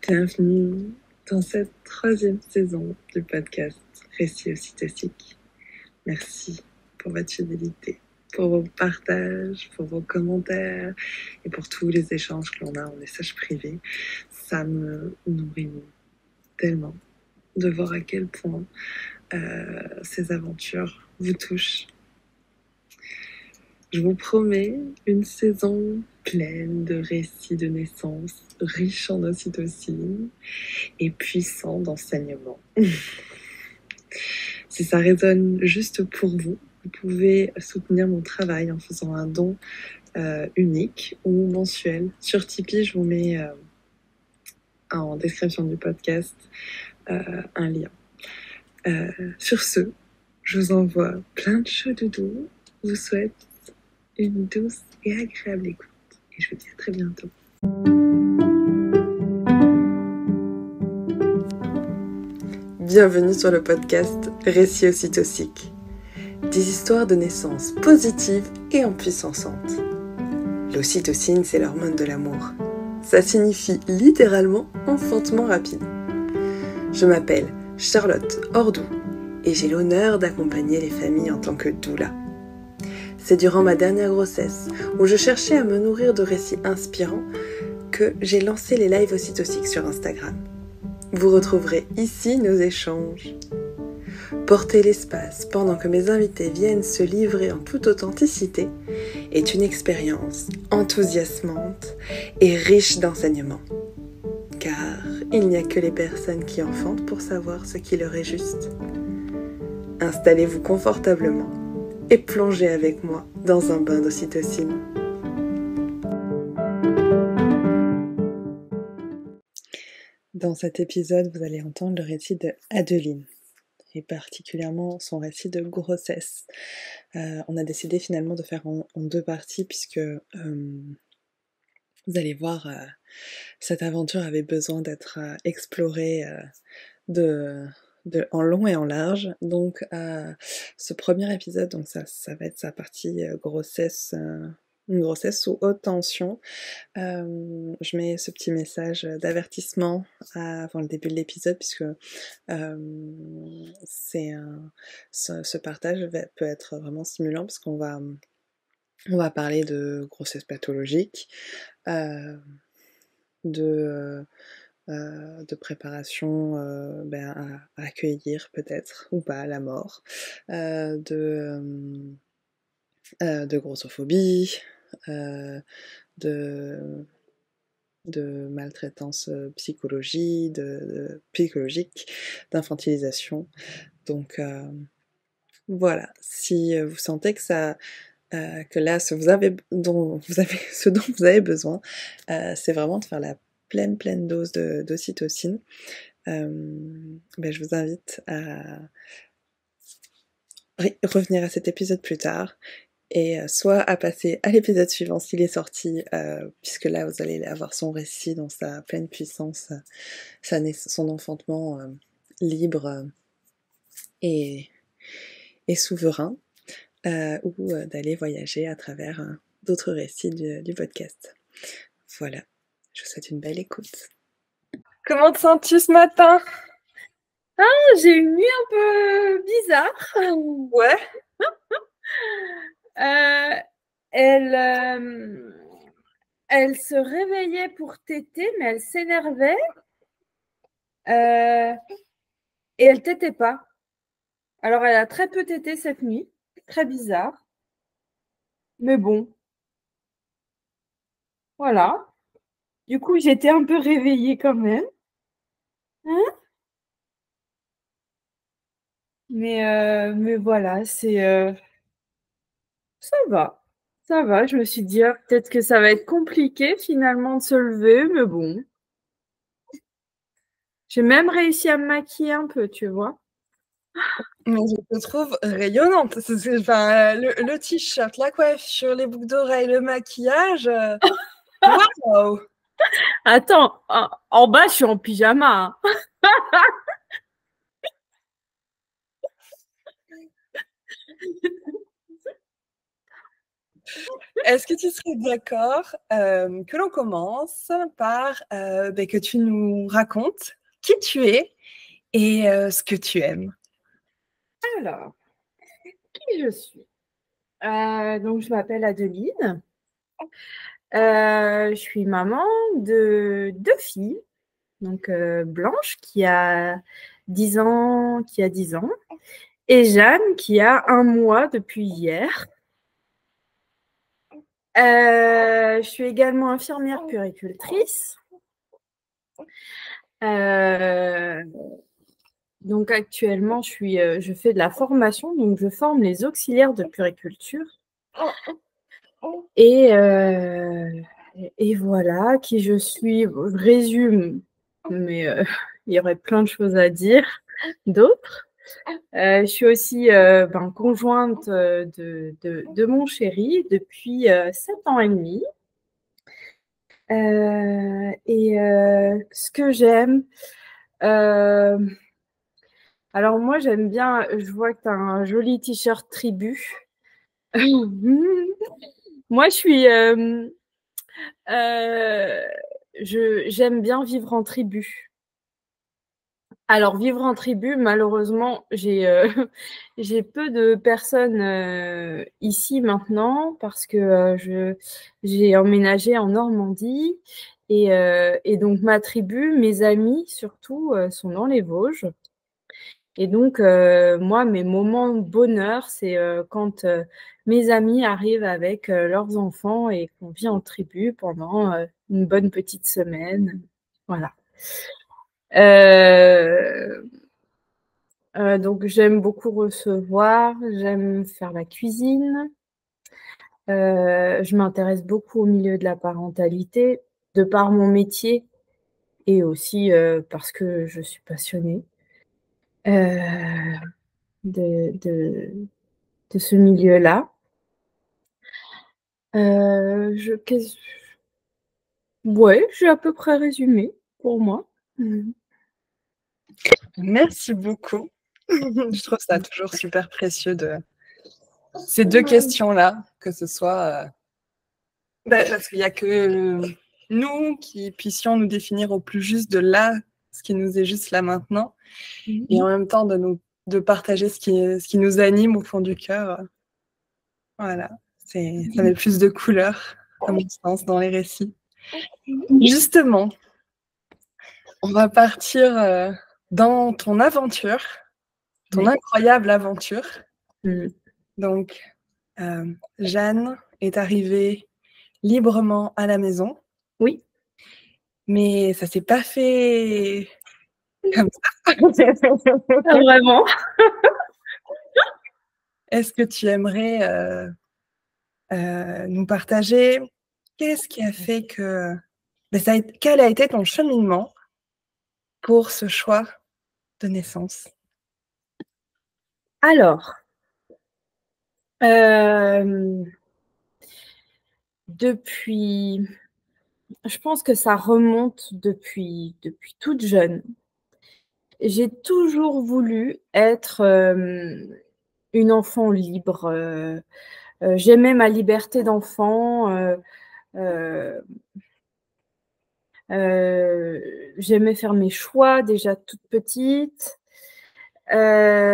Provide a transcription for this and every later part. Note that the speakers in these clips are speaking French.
Bienvenue dans cette troisième saison du podcast Récits Ocytociques. Merci pour votre fidélité, pour vos partages, pour vos commentaires et pour tous les échanges que l'on a en message privé. Ça me nourrit tellement de voir à quel point ces aventures vous touchent. Je vous promets une saison pleine de récits de naissance, riche en ocytocine et puissant d'enseignement. Si ça résonne juste pour vous, vous pouvez soutenir mon travail en faisant un don unique ou mensuel. Sur Tipeee, je vous mets en description du podcast un lien. Sur ce, je vous envoie plein de chaud doudou. Je vous souhaite une douce et agréable écoute. Et je vous dis à très bientôt. Bienvenue sur le podcast Récits Ocytociques. Des histoires de naissance positives et empuissantes. L'ocytocine, c'est l'hormone de l'amour. Ça signifie littéralement enfantement rapide. Je m'appelle Charlotte Ordou et j'ai l'honneur d'accompagner les familles en tant que doula. C'est durant ma dernière grossesse, où je cherchais à me nourrir de récits inspirants, que j'ai lancé les lives ocytociques sur Instagram. Vous retrouverez ici nos échanges. Porter l'espace pendant que mes invités viennent se livrer en toute authenticité est une expérience enthousiasmante et riche d'enseignements. Car il n'y a que les personnes qui enfantent pour savoir ce qui leur est juste. Installez-vous confortablement et plongez avec moi dans un bain d'ocytocine. Dans cet épisode, vous allez entendre le récit de Adeline, et particulièrement son récit de grossesse. On a décidé finalement de faire en deux parties, puisque vous allez voir, cette aventure avait besoin d'être explorée en long et en large. Donc ce premier épisode, donc ça va être sa partie grossesse, une grossesse sous haute tension. Je mets ce petit message d'avertissement avant le début de l'épisode, puisque ce partage peut être vraiment stimulant, parce qu'on va parler de grossesse pathologique, de préparation à accueillir peut-être ou pas la mort, de grossophobie, de maltraitance psychologique, d'infantilisation. Donc voilà, si vous sentez que que là ce dont vous avez besoin, c'est vraiment de faire la pleine dose d'ocytocine. Je vous invite à revenir à cet épisode plus tard, et soit à passer à l'épisode suivant s'il est sorti, puisque là vous allez avoir son récit dans sa pleine puissance, son enfantement libre et souverain, ou d'aller voyager à travers d'autres récits du podcast. Voilà, je vous souhaite une belle écoute. Comment te sens-tu ce matin? J'ai une nuit un peu bizarre. Ouais. Elle se réveillait pour téter, mais elle s'énervait. Et elle tétait pas. Alors, elle a très peu tété cette nuit. Très bizarre. Mais bon. Voilà. Du coup, j'étais un peu réveillée quand même. Hein? Mais voilà, ça va. Ça va. Je me suis dit, peut-être que ça va être compliqué finalement de se lever, mais bon. J'ai même réussi à me maquiller un peu, tu vois. Mais je te trouve rayonnante. Le t-shirt, la coiffure, les boucles d'oreilles, le maquillage. Waouh! Attends, en bas, je suis en pyjama. Est-ce que tu serais d'accord que l'on commence par que tu nous racontes qui tu es et ce que tu aimes? Alors, qui je suis? Donc, je m'appelle Adeline. Je suis maman de 2 filles. Donc, Blanche qui a 10 ans, et Jeanne qui a 1 mois depuis hier. Je suis également infirmière puéricultrice. Donc actuellement, je fais de la formation, donc je forme les auxiliaires de puériculture. Et voilà qui je suis. Je résume, mais il y aurait plein de choses à dire d'autres. Je suis aussi conjointe de mon chéri depuis 7 ans et demi. Ce que j'aime, alors moi j'aime bien, je vois que tu as un joli t-shirt tribu. Moi j'aime bien vivre en tribu. Alors vivre en tribu, malheureusement, j'ai peu de personnes ici maintenant parce que j'ai emménagé en Normandie et donc ma tribu, mes amis surtout, sont dans les Vosges. Et donc moi, mes moments de bonheur, c'est quand mes amis arrivent avec leurs enfants et qu'on vit en tribu pendant une bonne petite semaine. Voilà. Donc j'aime beaucoup recevoir, j'aime faire la cuisine. Je m'intéresse beaucoup au milieu de la parentalité, de par mon métier et aussi parce que je suis passionnée de, de, de ce milieu-là. Ouais, j'ai à peu près résumé pour moi. Merci beaucoup. Je trouve ça toujours super précieux de ces 2 questions-là, que ce soit parce qu'il n'y a que nous qui puissions nous définir au plus juste de là, ce qui nous est juste là maintenant, et en même temps de partager ce qui nous anime au fond du cœur. Voilà, ça met plus de couleurs, à mon sens, dans les récits. Justement, on va partir dans ton aventure, ton incroyable aventure. Donc, Jeanne est arrivée librement à la maison. Oui. Mais ça s'est pas fait comme ça. Pas vraiment. Est-ce que tu aimerais nous partager qu'est-ce qui a fait que quel a été ton cheminement pour ce choix de naissance? Alors, je pense que ça remonte depuis toute jeune. J'ai toujours voulu être une enfant libre. J'aimais ma liberté d'enfant. J'aimais faire mes choix déjà toute petite. J'ai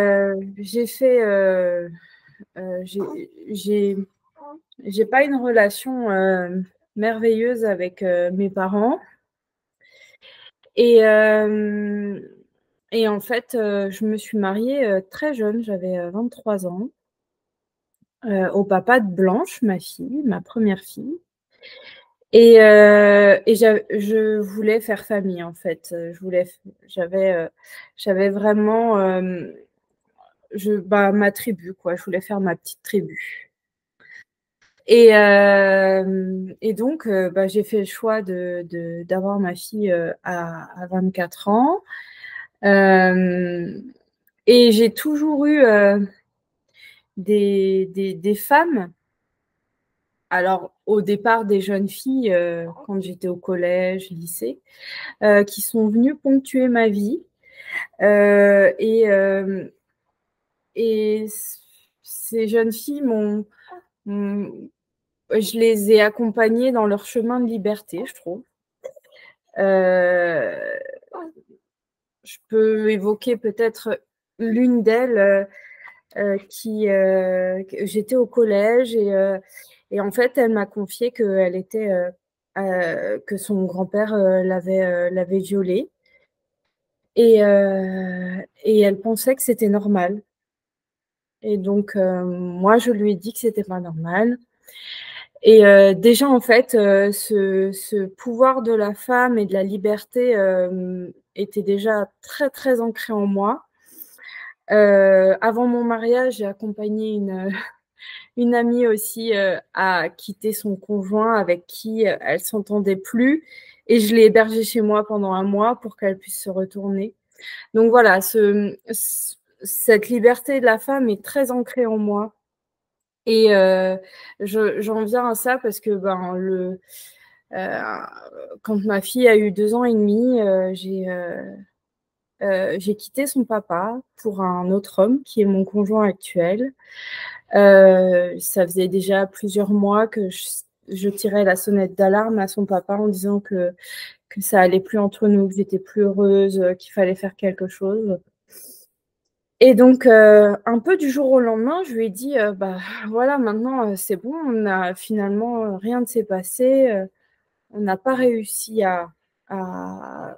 pas une relation merveilleuse avec mes parents. Et en fait, je me suis mariée très jeune, j'avais 23 ans, au papa de Blanche, ma fille, ma première fille. Et je voulais faire famille, en fait. J'avais vraiment ma tribu, quoi. Je voulais faire ma petite tribu. Et donc, j'ai fait le choix d'avoir ma fille à 24 ans. Et j'ai toujours eu des femmes. Alors, au départ, des jeunes filles, quand j'étais au collège, lycée, qui sont venues ponctuer ma vie. Et ces jeunes filles m'ont je les ai accompagnés dans leur chemin de liberté, je trouve. Je peux évoquer peut-être l'une d'elles qui j'étais au collège et en fait elle m'a confié qu'elle était que son grand-père l'avait violée et elle pensait que c'était normal et donc moi je lui ai dit que c'était pas normal et déjà en fait ce pouvoir de la femme et de la liberté était déjà très, très ancré en moi. Avant mon mariage, j'ai accompagné une amie aussi à quitter son conjoint avec qui elle s'entendait plus et je l'ai hébergée chez moi pendant 1 mois pour qu'elle puisse se retourner. Donc voilà, cette liberté de la femme est très ancrée en moi et j'en viens à ça parce que quand ma fille a eu 2 ans et demi, j'ai quitté son papa pour un autre homme qui est mon conjoint actuel. Ça faisait déjà plusieurs mois que je tirais la sonnette d'alarme à son papa en disant que ça allait plus entre nous, que j'étais plus heureuse, qu'il fallait faire quelque chose. Et donc, un peu du jour au lendemain, je lui ai dit, bah voilà, maintenant, c'est bon, on a finalement, rien ne s'est passé, on n'a pas réussi à à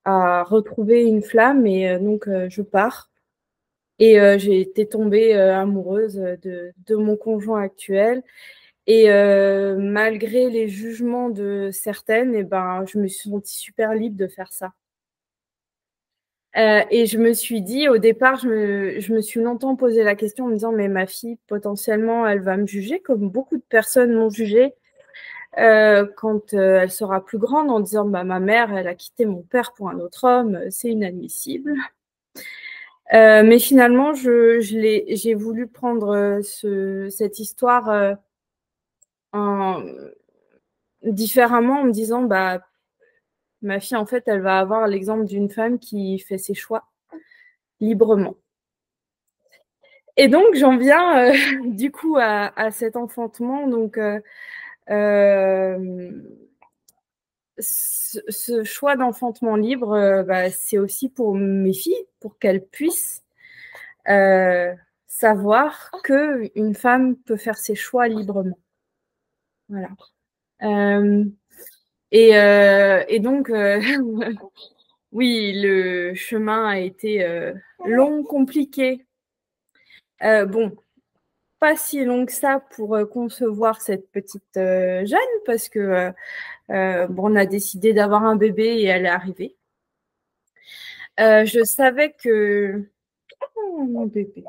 à retrouver une flamme et donc je pars. Et j'ai été tombée amoureuse de mon conjoint actuel et malgré les jugements de certaines et ben, je me suis sentie super libre de faire ça. Et je me suis dit au départ, je me suis longtemps posé la question en me disant: «Mais ma fille potentiellement elle va me juger comme beaucoup de personnes m'ont jugée, quand, elle sera plus grande en disant: "Bah, ma mère elle a quitté mon père pour un autre homme, c'est inadmissible"». Mais finalement, j'ai voulu prendre cette histoire en, différemment en me disant, bah, ma fille, en fait, elle va avoir l'exemple d'une femme qui fait ses choix librement. Et donc, j'en viens du coup à cet enfantement. Donc, ce choix d'enfantement libre, bah, c'est aussi pour mes filles, pour qu'elles puissent savoir qu'une femme peut faire ses choix librement. Voilà. Et donc, oui, le chemin a été long, compliqué. Bon, pas si long que ça pour concevoir cette petite jeune, parce que bon, on a décidé d'avoir un bébé et elle est arrivée. Je savais que. Oh, mon bébé.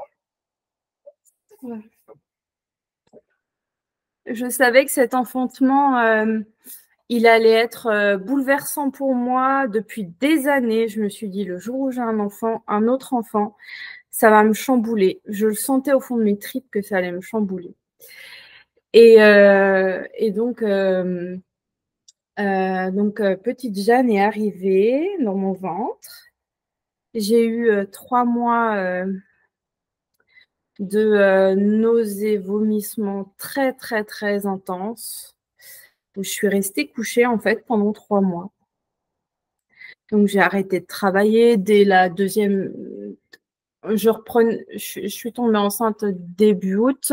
Ouais. Je savais que cet enfantement, il allait être bouleversant pour moi depuis des années. Je me suis dit, le jour où j'ai un enfant, un autre enfant, ça va me chambouler. Je le sentais au fond de mes tripes que ça allait me chambouler. Et donc, petite Jeanne est arrivée dans mon ventre. J'ai eu 3 mois de nausées, vomissements très, très, très intenses. Je suis restée couchée en fait pendant 3 mois. Donc j'ai arrêté de travailler dès la deuxième. Je suis tombée enceinte début août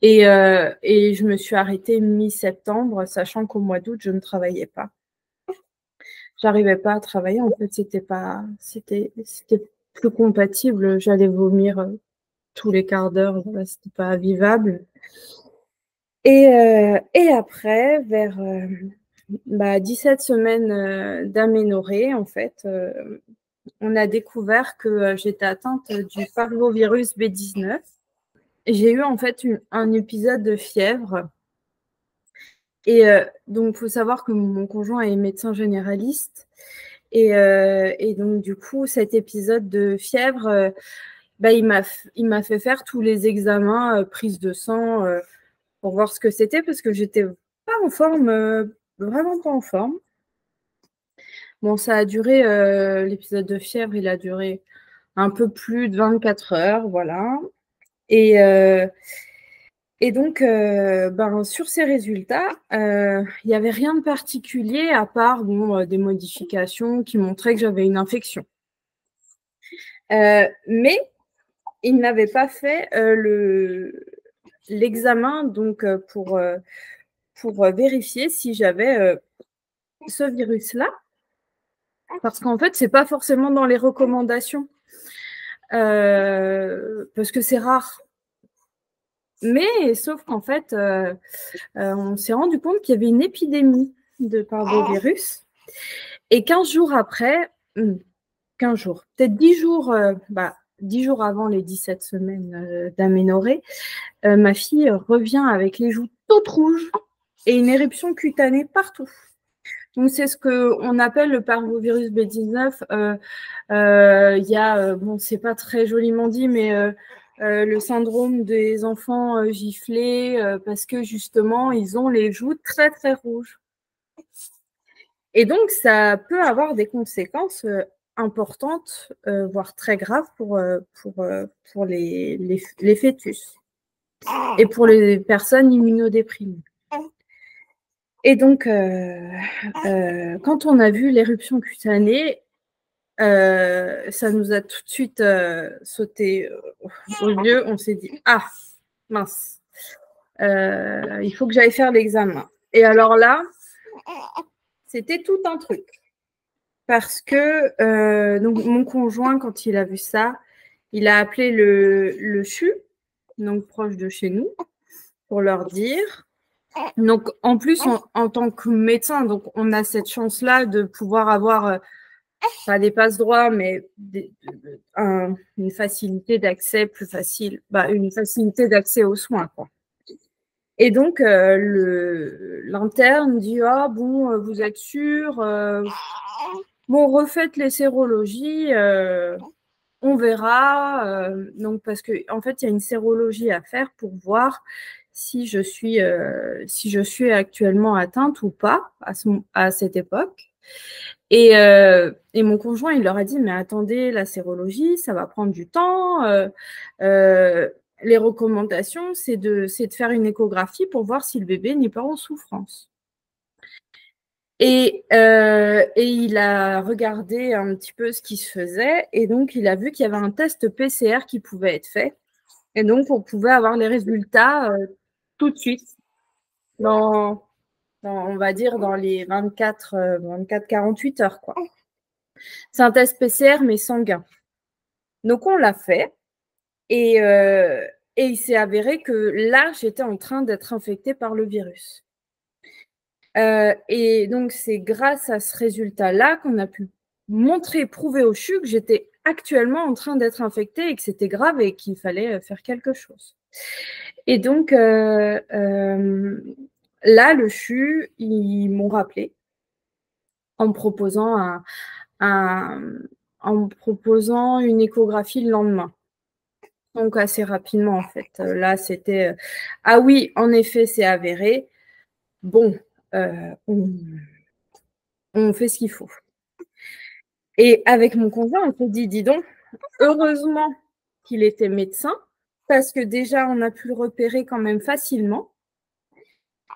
et je me suis arrêtée mi-septembre, sachant qu'au mois d'août, je ne travaillais pas. J'arrivais pas à travailler, en fait, c'était plus compatible. J'allais vomir tous les quarts d'heure, voilà, c'était pas vivable. Et après, vers 17 semaines d'aménorrhée, en fait, on a découvert que j'étais atteinte du parvovirus B19. J'ai eu en fait un épisode de fièvre. Et donc, il faut savoir que mon conjoint est médecin généraliste. Et donc, du coup, cet épisode de fièvre, il m'a fait faire tous les examens, prise de sang, pour voir ce que c'était, parce que j'étais pas en forme, vraiment pas en forme. Bon, ça a duré, l'épisode de fièvre, il a duré un peu plus de 24 heures, voilà. Et Et donc, sur ces résultats, il n'y avait rien de particulier à part des modifications qui montraient que j'avais une infection. Mais il n'avait pas fait l'examen pour vérifier si j'avais ce virus-là. Parce qu'en fait, ce n'est pas forcément dans les recommandations. Parce que c'est rare. Mais sauf qu'en fait, on s'est rendu compte qu'il y avait une épidémie de parvovirus. Et 15 jours après, 15 jours, peut-être 10 jours, 10 jours avant les 17 semaines d'aménorrhée, ma fille revient avec les joues toutes rouges et une éruption cutanée partout. Donc, c'est ce qu'on appelle le parvovirus B19. Il y a, c'est pas très joliment dit, mais le syndrome des enfants giflés, parce que justement, ils ont les joues très, très rouges. Et donc, ça peut avoir des conséquences importantes, voire très graves pour les fœtus et pour les personnes immunodéprimées. Et donc, quand on a vu l'éruption cutanée, ça nous a tout de suite sauté aux yeux. On s'est dit, ah, mince, il faut que j'aille faire l'examen. Et alors là, c'était tout un truc. Parce que donc mon conjoint, quand il a vu ça, il a appelé le CHU, donc proche de chez nous, pour leur dire. Donc, en plus, en tant que médecin, donc on a cette chance-là de pouvoir avoir pas des passe-droits, mais une facilité d'accès plus facile, une facilité d'accès aux soins, quoi. Et donc, l'interne dit, ah bon, vous êtes sûr, bon, refaites les sérologies, on verra. Donc, parce que en fait, il y a une sérologie à faire pour voir si je suis actuellement atteinte ou pas à cette époque. Et mon conjoint, il leur a dit, mais attendez, la sérologie, ça va prendre du temps. Les recommandations, c'est de faire une échographie pour voir si le bébé n'est pas en souffrance. Et il a regardé un petit peu ce qui se faisait, et donc il a vu qu'il y avait un test PCR qui pouvait être fait. Et donc, on pouvait avoir les résultats tout de suite, on va dire dans les 24-48 heures, quoi. C'est un test PCR, mais sanguin. Donc, on l'a fait, et il s'est avéré que là, j'étais en train d'être infectée par le virus. Et donc, c'est grâce à ce résultat-là qu'on a pu prouver au CHU que j'étais actuellement en train d'être infectée et que c'était grave et qu'il fallait faire quelque chose. Et donc, là, le CHU, ils m'ont rappelé en me proposant une échographie le lendemain. Donc, assez rapidement, en fait. Là, c'était ah oui, en effet, c'est avéré. Bon, on fait ce qu'il faut. Et avec mon conjoint, on s'est dit, dis donc, heureusement qu'il était médecin, parce que déjà, on a pu le repérer quand même facilement.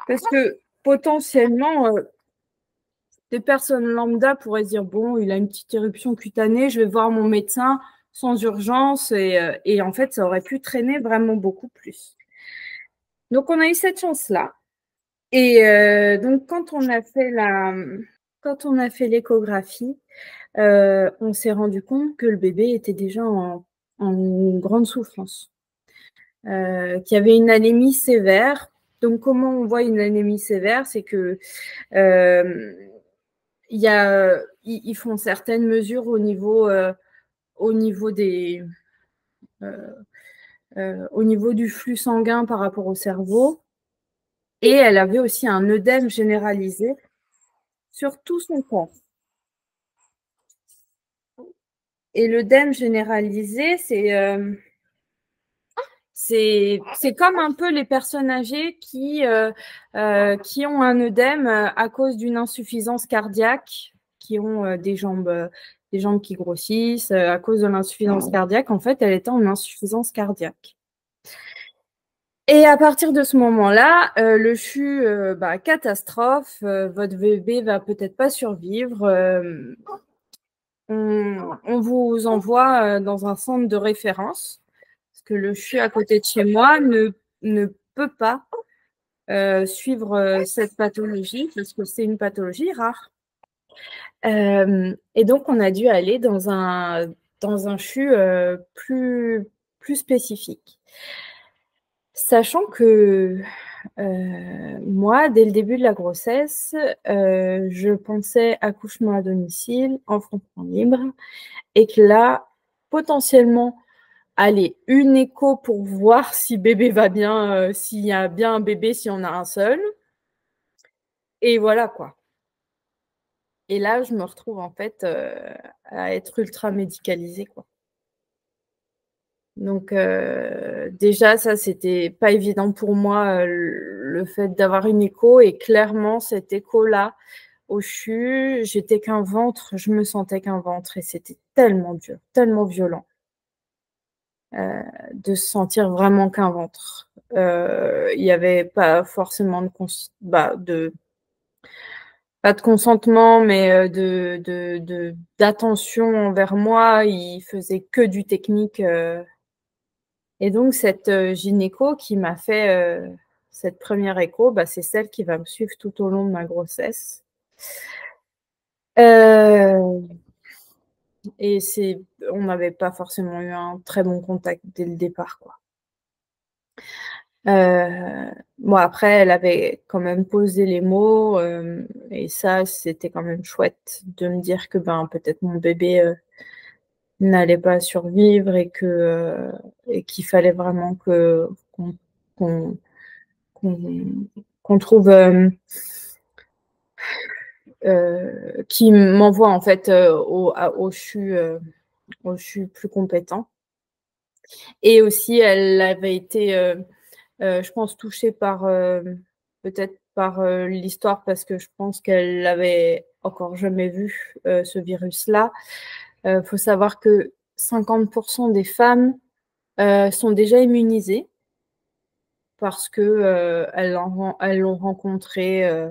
Parce que potentiellement, des personnes lambda pourraient se dire, bon, il a une petite éruption cutanée, je vais voir mon médecin sans urgence. Et en fait, ça aurait pu traîner vraiment beaucoup plus. Donc, on a eu cette chance-là. Et donc, quand on a fait l'échographie, on s'est rendu compte que le bébé était déjà en grande souffrance, qu'il y avait une anémie sévère. Donc, comment on voit une anémie sévère? C'est que ils font certaines mesures au niveau du flux sanguin par rapport au cerveau. Et elle avait aussi un œdème généralisé sur tout son corps. Et l'œdème généralisé, c'est comme un peu les personnes âgées qui ont un œdème à cause d'une insuffisance cardiaque, qui ont des jambes qui grossissent à cause de l'insuffisance cardiaque. En fait, elle était en insuffisance cardiaque. Et à partir de ce moment-là, le CHU, catastrophe, votre bébé va peut-être pas survivre. On vous envoie dans un centre de référence, parce que le CHU à côté de chez moi ne peut pas suivre cette pathologie, parce que c'est une pathologie rare. Et donc, on a dû aller dans un CHU plus spécifique. Sachant que moi, dès le début de la grossesse, je pensais accouchement à domicile, enfant libre, et que là, potentiellement, allez, une écho pour voir si bébé va bien, s'il y a bien un bébé, si on a un seul. Et voilà quoi. Et là, je me retrouve en fait à être ultra médicalisée, quoi. Donc déjà, ça, c'était pas évident pour moi, le fait d'avoir une écho. Et clairement, cette écho-là, au CHU, j'étais qu'un ventre, je me sentais qu'un ventre. Et c'était tellement dur, tellement violent de se sentir vraiment qu'un ventre. Il n'y avait pas forcément pas de consentement, mais d'attention envers moi. Il faisait que du technique. Et donc, cette gynéco qui m'a fait cette première écho, c'est celle qui va me suivre tout au long de ma grossesse. Et on n'avait pas forcément eu un très bon contact dès le départ, quoi. Bon, après, elle avait quand même posé les mots, et ça, c'était quand même chouette de me dire que peut-être mon bébé n'allait pas survivre et qu'il fallait vraiment qu'on trouve qui m'envoie en fait au CHU plus compétent. Et aussi, elle avait été, je pense, touchée peut-être par l'histoire, parce que je pense qu'elle l'avait encore jamais vu, ce virus-là. Faut savoir que 50% des femmes sont déjà immunisées parce que elles l'ont rencontré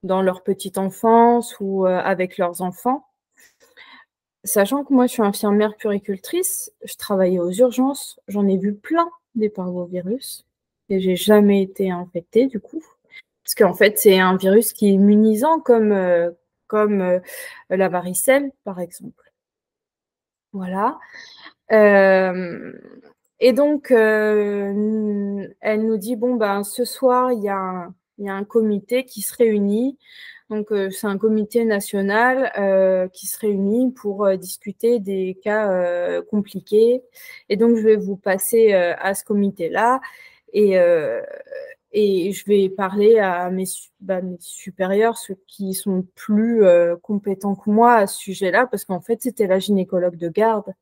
dans leur petite enfance ou avec leurs enfants. Sachant que moi, je suis infirmière puéricultrice, je travaillais aux urgences, j'en ai vu plein des parvovirus et j'ai jamais été infectée du coup. Parce qu'en fait, c'est un virus qui est immunisant comme la varicelle, par exemple. Voilà. Et donc, elle nous dit, bon, ce soir, il y a un comité qui se réunit. Donc, c'est un comité national qui se réunit pour discuter des cas compliqués. Et donc, je vais vous passer à ce comité-là. Et je vais parler à mes supérieurs, ceux qui sont plus compétents que moi à ce sujet-là, parce qu'en fait, c'était la gynécologue de garde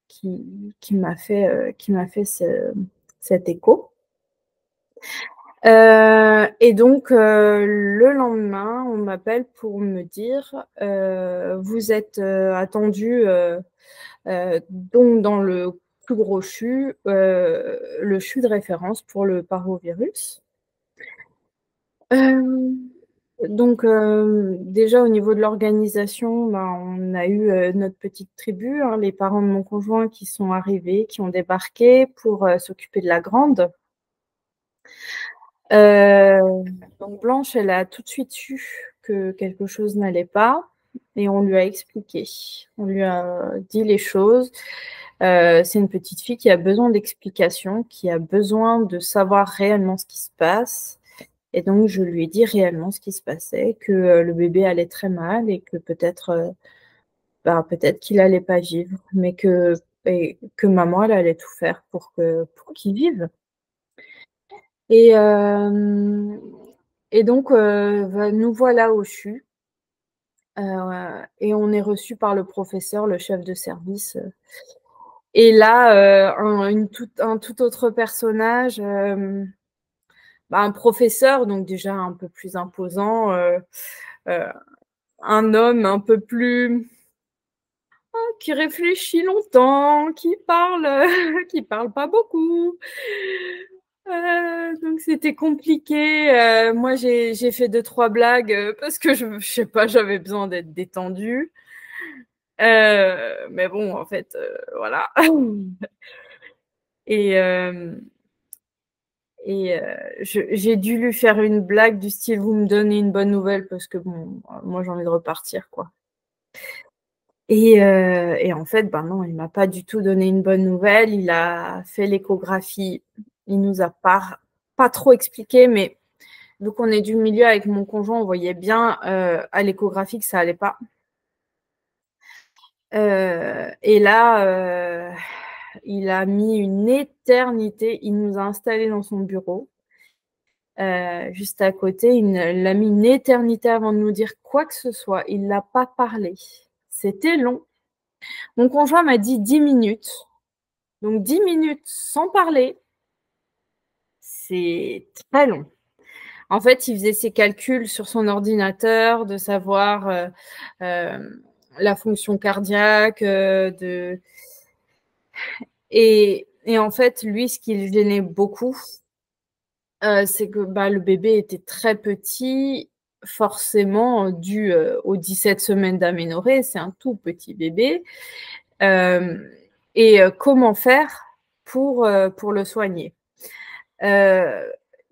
qui m'a fait cet écho. Et donc, le lendemain, on m'appelle pour me dire vous êtes attendu donc dans le plus gros CHU, le CHU de référence pour le parvovirus. Donc, déjà au niveau de l'organisation, on a eu notre petite tribu, hein, les parents de mon conjoint qui sont arrivés, qui ont débarqué pour s'occuper de la grande. Donc Blanche, elle a tout de suite su que quelque chose n'allait pas et on lui a expliqué. On lui a dit les choses. C'est une petite fille qui a besoin d'explications, qui a besoin de savoir réellement ce qui se passe. Et donc, je lui ai dit réellement ce qui se passait, que le bébé allait très mal et que peut-être qu'il n'allait pas vivre, mais que maman, elle allait tout faire pour qu'il vive. Et donc, nous voilà au CHU. Et on est reçu par le professeur, le chef de service. Et là, un tout autre personnage, un professeur, donc déjà un peu plus imposant, un homme un peu plus qui réfléchit longtemps, qui parle, qui parle pas beaucoup. Donc c'était compliqué. Moi, j'ai fait 2-3 blagues parce que je sais pas, j'avais besoin d'être détendue. Mais bon, en fait, voilà. Et, j'ai dû lui faire une blague du style vous me donnez une bonne nouvelle parce que bon, moi j'ai envie de repartir quoi. Et en fait, ben non, il m'a pas du tout donné une bonne nouvelle. Il a fait l'échographie. Il nous a pas trop expliqué, mais vu qu'on est du milieu avec mon conjoint, on voyait bien à l'échographie que ça allait pas. Et là, il a mis une éternité. Il nous a installés dans son bureau, juste à côté. Il a mis une éternité avant de nous dire quoi que ce soit. Il n'a pas parlé. C'était long. Mon conjoint m'a dit 10 minutes. Donc 10 minutes sans parler, c'est très long. En fait, il faisait ses calculs sur son ordinateur de savoir la fonction cardiaque, et en fait, lui, ce qui le gênait beaucoup, c'est que le bébé était très petit, forcément dû aux 17 semaines d'aménorrhée, c'est un tout petit bébé. Et comment faire pour le soigner? Il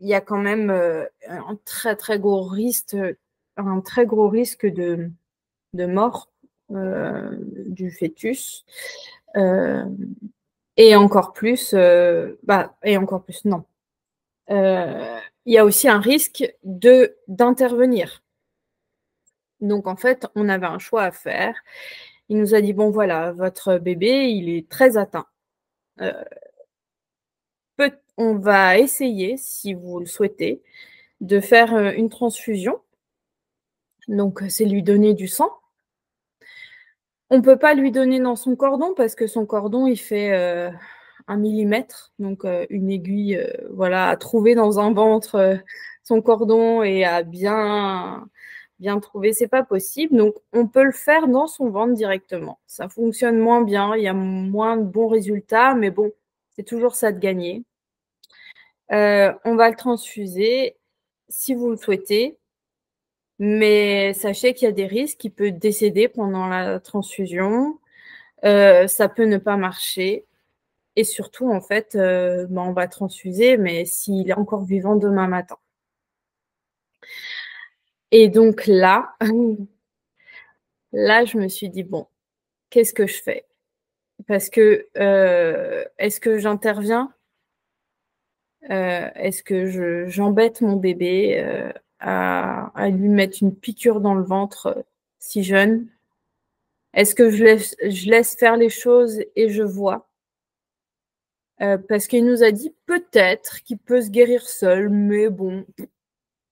y a quand même un très très gros risque de mort du fœtus. Et encore plus, non. Il y a aussi un risque d'intervenir. Donc en fait, on avait un choix à faire. Il nous a dit bon voilà, votre bébé, il est très atteint. On va essayer, si vous le souhaitez, de faire une transfusion. Donc c'est lui donner du sang. On ne peut pas lui donner dans son cordon parce que son cordon, il fait 1 millimètre. Donc, une aiguille voilà, à trouver dans un ventre son cordon et à bien trouver, ce n'est pas possible. Donc, on peut le faire dans son ventre directement. Ça fonctionne moins bien, il y a moins de bons résultats, mais bon, c'est toujours ça de gagner. On va le transfuser si vous le souhaitez. Mais sachez qu'il y a des risques, il peut décéder pendant la transfusion, ça peut ne pas marcher et surtout, en fait, on va transfuser, mais s'il est encore vivant demain matin. Et donc là, je me suis dit: «Bon, qu'est-ce que je fais?» Parce que, est-ce que j'interviens? Est-ce que j'embête mon bébé, à lui mettre une piqûre dans le ventre, si jeune? Est-ce que je laisse faire les choses et je vois? Parce qu'il nous a dit peut-être qu'il peut se guérir seul, mais bon,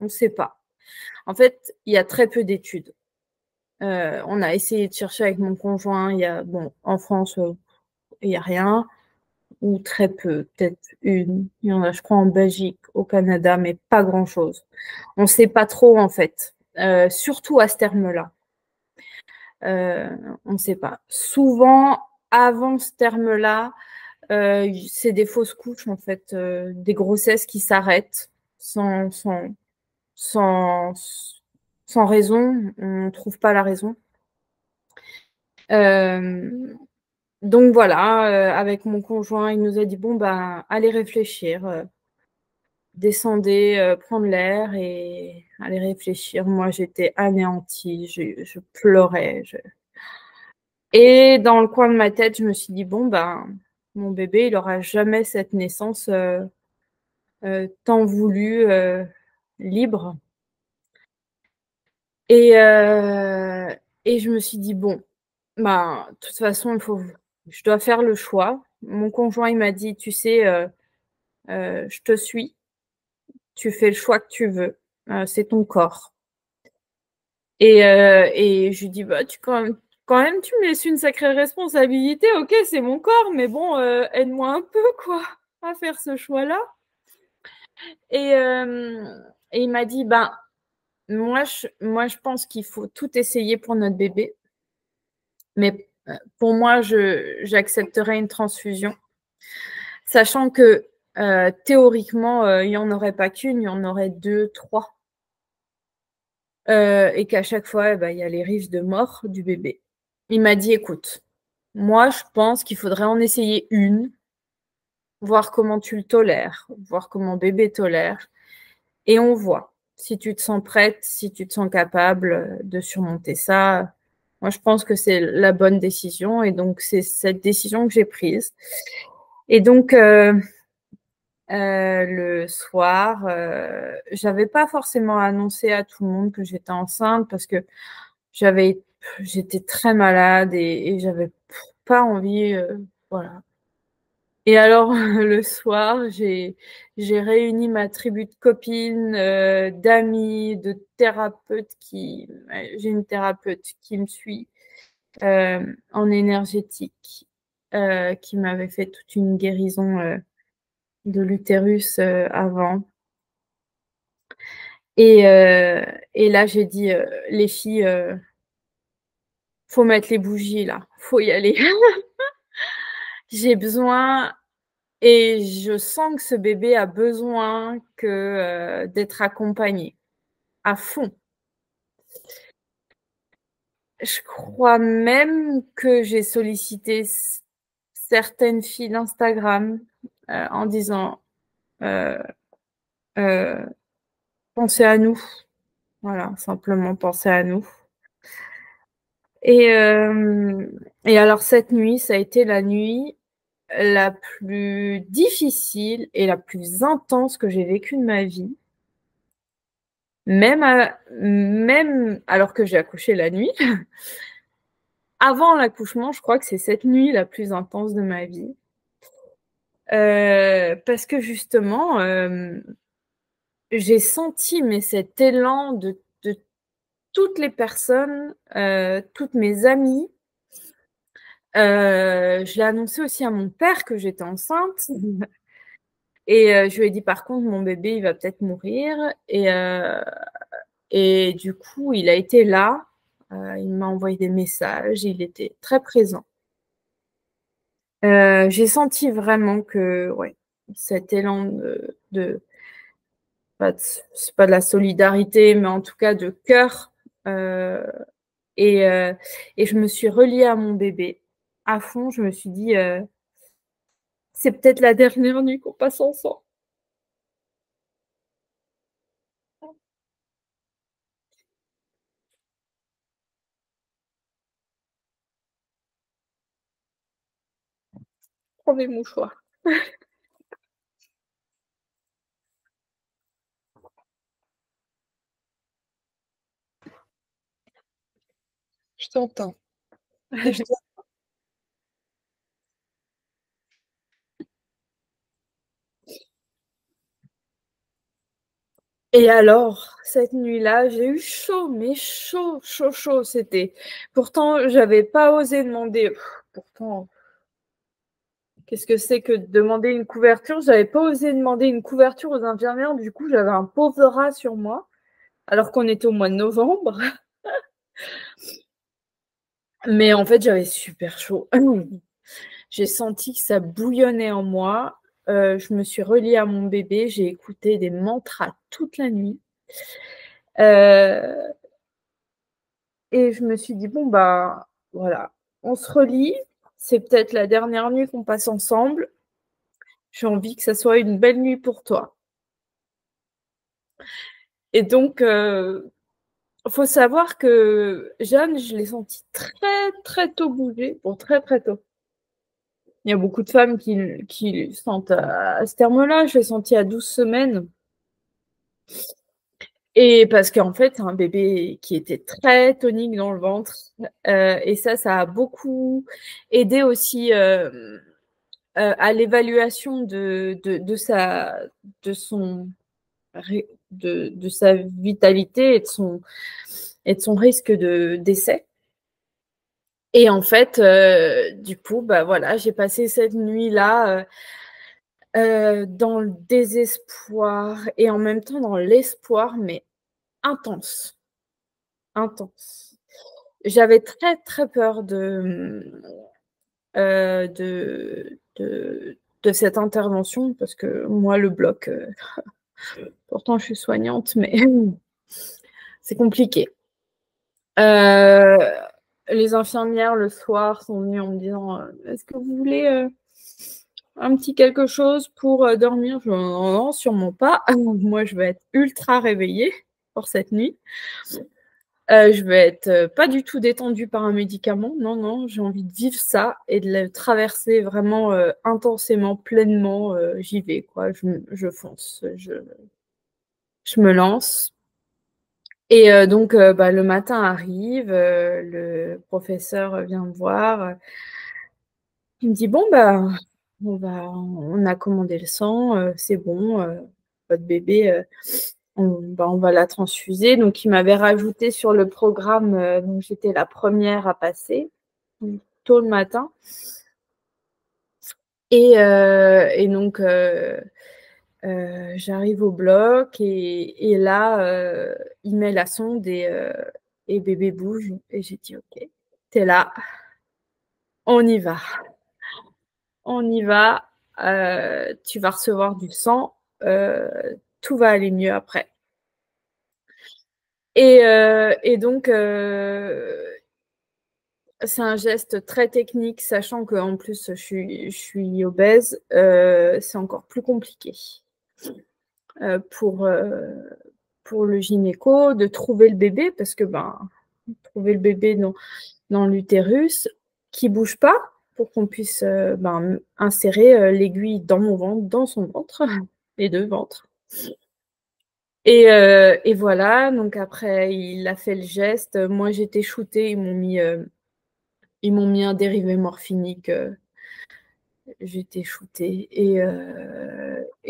on ne sait pas. En fait, il y a très peu d'études. On a essayé de chercher avec mon conjoint, en France, il n'y a rien ou très peu, peut-être une. Il y en a, je crois, en Belgique, au Canada, mais pas grand-chose. On ne sait pas trop, en fait, surtout à ce terme-là. On ne sait pas. Souvent, avant ce terme-là, c'est des fausses couches, en fait, des grossesses qui s'arrêtent sans raison. On ne trouve pas la raison. Donc voilà, avec mon conjoint, il nous a dit bon, allez réfléchir, descendez, prendre l'air et allez réfléchir. Moi, j'étais anéantie, je pleurais. Et dans le coin de ma tête, je me suis dit bon, mon bébé, il n'aura jamais cette naissance tant voulue, libre. Et je me suis dit bon, de toute façon, je dois faire le choix. Mon conjoint, il m'a dit, tu sais, je te suis, tu fais le choix que tu veux, c'est ton corps. Et je lui dis, quand même, tu me laisses une sacrée responsabilité. Ok, c'est mon corps, mais bon, aide-moi un peu, quoi, à faire ce choix-là. Et il m'a dit, moi, je pense qu'il faut tout essayer pour notre bébé. Mais pour moi, j'accepterais une transfusion. Sachant que théoriquement, il n'y en aurait pas qu'une, il y en aurait 2, 3. Et qu'à chaque fois, il y a les risques de mort du bébé. Il m'a dit, écoute, moi, je pense qu'il faudrait en essayer une, voir comment tu le tolères, voir comment bébé tolère, et on voit si tu te sens prête, si tu te sens capable de surmonter ça. Moi, je pense que c'est la bonne décision, et donc c'est cette décision que j'ai prise. Et donc, le soir, j'avais pas forcément annoncé à tout le monde que j'étais enceinte parce que j'étais très malade et j'avais pas envie, voilà. Et alors le soir, j'ai réuni ma tribu de copines, d'amis, de thérapeutes j'ai une thérapeute qui me suit, en énergétique, qui m'avait fait toute une guérison, de l'utérus, avant. Et là, j'ai dit, les filles, faut mettre les bougies là, faut y aller. J'ai besoin et je sens que ce bébé a besoin d'être accompagné à fond. Je crois même que j'ai sollicité certaines filles d'Instagram en disant euh, euh, pensez à nous. Voilà, simplement pensez à nous. Et, euh, et alors cette nuit, ça a été la nuit la plus difficile et la plus intense que j'ai vécue de ma vie. Même alors que j'ai accouché la nuit, avant l'accouchement, je crois que c'est cette nuit la plus intense de ma vie. Parce que justement, j'ai senti mais cet élan de toutes les personnes, toutes mes amies. Je l'ai annoncé aussi à mon père que j'étais enceinte. Et je lui ai dit, par contre, mon bébé, il va peut-être mourir. Et du coup, il a été là. Il m'a envoyé des messages. Il était très présent. J'ai senti vraiment que, ouais, cet élan c'est pas de la solidarité, mais en tout cas de cœur. Euh, et, euh, et je me suis reliée à mon bébé à fond. Je me suis dit, c'est peut-être la dernière nuit qu'on passe ensemble. Prends mes mouchoirs. Je t'entends. Et je Et alors, cette nuit-là, j'ai eu chaud, mais chaud, chaud, chaud, c'était. Pourtant, j'avais pas osé demander. Pourtant, qu'est-ce que c'est que de demander une couverture? J'avais pas osé demander une couverture aux infirmières. Du coup, j'avais un pauvre rat sur moi, alors qu'on était au mois de novembre. Mais en fait, j'avais super chaud. J'ai senti que ça bouillonnait en moi. Je me suis reliée à mon bébé. J'ai écouté des mantras toute la nuit. Euh, Et je me suis dit, bon, bah, voilà, on se relie. C'est peut-être la dernière nuit qu'on passe ensemble. J'ai envie que ça soit une belle nuit pour toi. Et donc, faut savoir que Jeanne, je l'ai senti très, très tôt bouger. Bon, très, très tôt. Il y a beaucoup de femmes qui le sentent à ce terme-là. Je l'ai senti à 12 semaines. Et parce qu'en fait, c'est un bébé qui était très tonique dans le ventre. Et ça a beaucoup aidé aussi à l'évaluation de son, de sa vitalité et de son risque de décès. Et en fait, du coup, bah voilà, j'ai passé cette nuit-là dans le désespoir et en même temps dans l'espoir, mais intense, intense. J'avais très très peur de de cette intervention, parce que moi, le bloc, pourtant je suis soignante, mais c'est compliqué. Les infirmières, le soir, sont venues en me disant « Est-ce que vous voulez un petit quelque chose pour dormir ?» Je dis « Non, non, sûrement pas. Moi, je vais être ultra réveillée pour cette nuit. Je vais être pas du tout détendue par un médicament. Non, non, j'ai envie de vivre ça et de le traverser vraiment intensément, pleinement. J'y vais, quoi. Je fonce. Je me lance. » Et donc, le matin arrive, le professeur vient me voir. Il me dit « Bon, on a commandé le sang, c'est bon, votre bébé, on va la transfuser. » Donc, il m'avait rajouté sur le programme, donc j'étais la première à passer, tôt le matin. Et donc, j'arrive au bloc et là, il met la sonde et bébé bouge. Et j'ai dit « Ok, t'es là, on y va. On y va, tu vas recevoir du sang, tout va aller mieux après. » Et donc, c'est un geste très technique, sachant qu'en plus, je suis obèse, c'est encore plus compliqué pour le gynéco de trouver le bébé, parce que trouver le bébé dans l'utérus qui ne bouge pas pour qu'on puisse insérer l'aiguille dans mon ventre, dans son ventre, les deux ventres. Et voilà, donc après, il a fait le geste. Moi, j'étais shootée, ils m'ont mis un dérivé morphinique. J'étais shootée et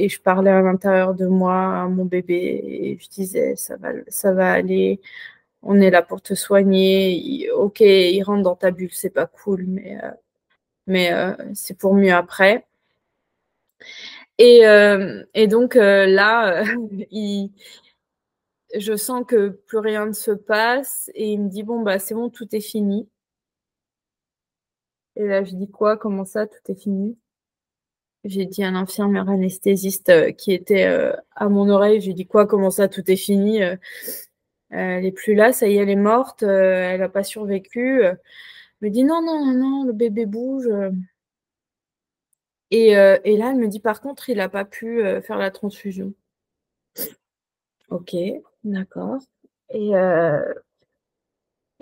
je parlais à l'intérieur de moi à mon bébé et je disais, ça va aller. On est là pour te soigner. Ok, il rentre dans ta bulle, c'est pas cool, mais c'est pour mieux après. Et donc là, je sens que plus rien ne se passe et il me dit « Bon, c'est bon, tout est fini. » Et là, je dis « Quoi? Comment ça, tout est fini ?» J'ai dit à l'infirmière anesthésiste qui était à mon oreille, j'ai dit « Quoi? Comment ça, tout est fini? Elle est plus là, ça y est, elle est morte, elle n'a pas survécu. » Elle me dit « Non, non, non, le bébé bouge. » Et là, elle me dit « Par contre, il n'a pas pu faire la transfusion. » Ok, d'accord.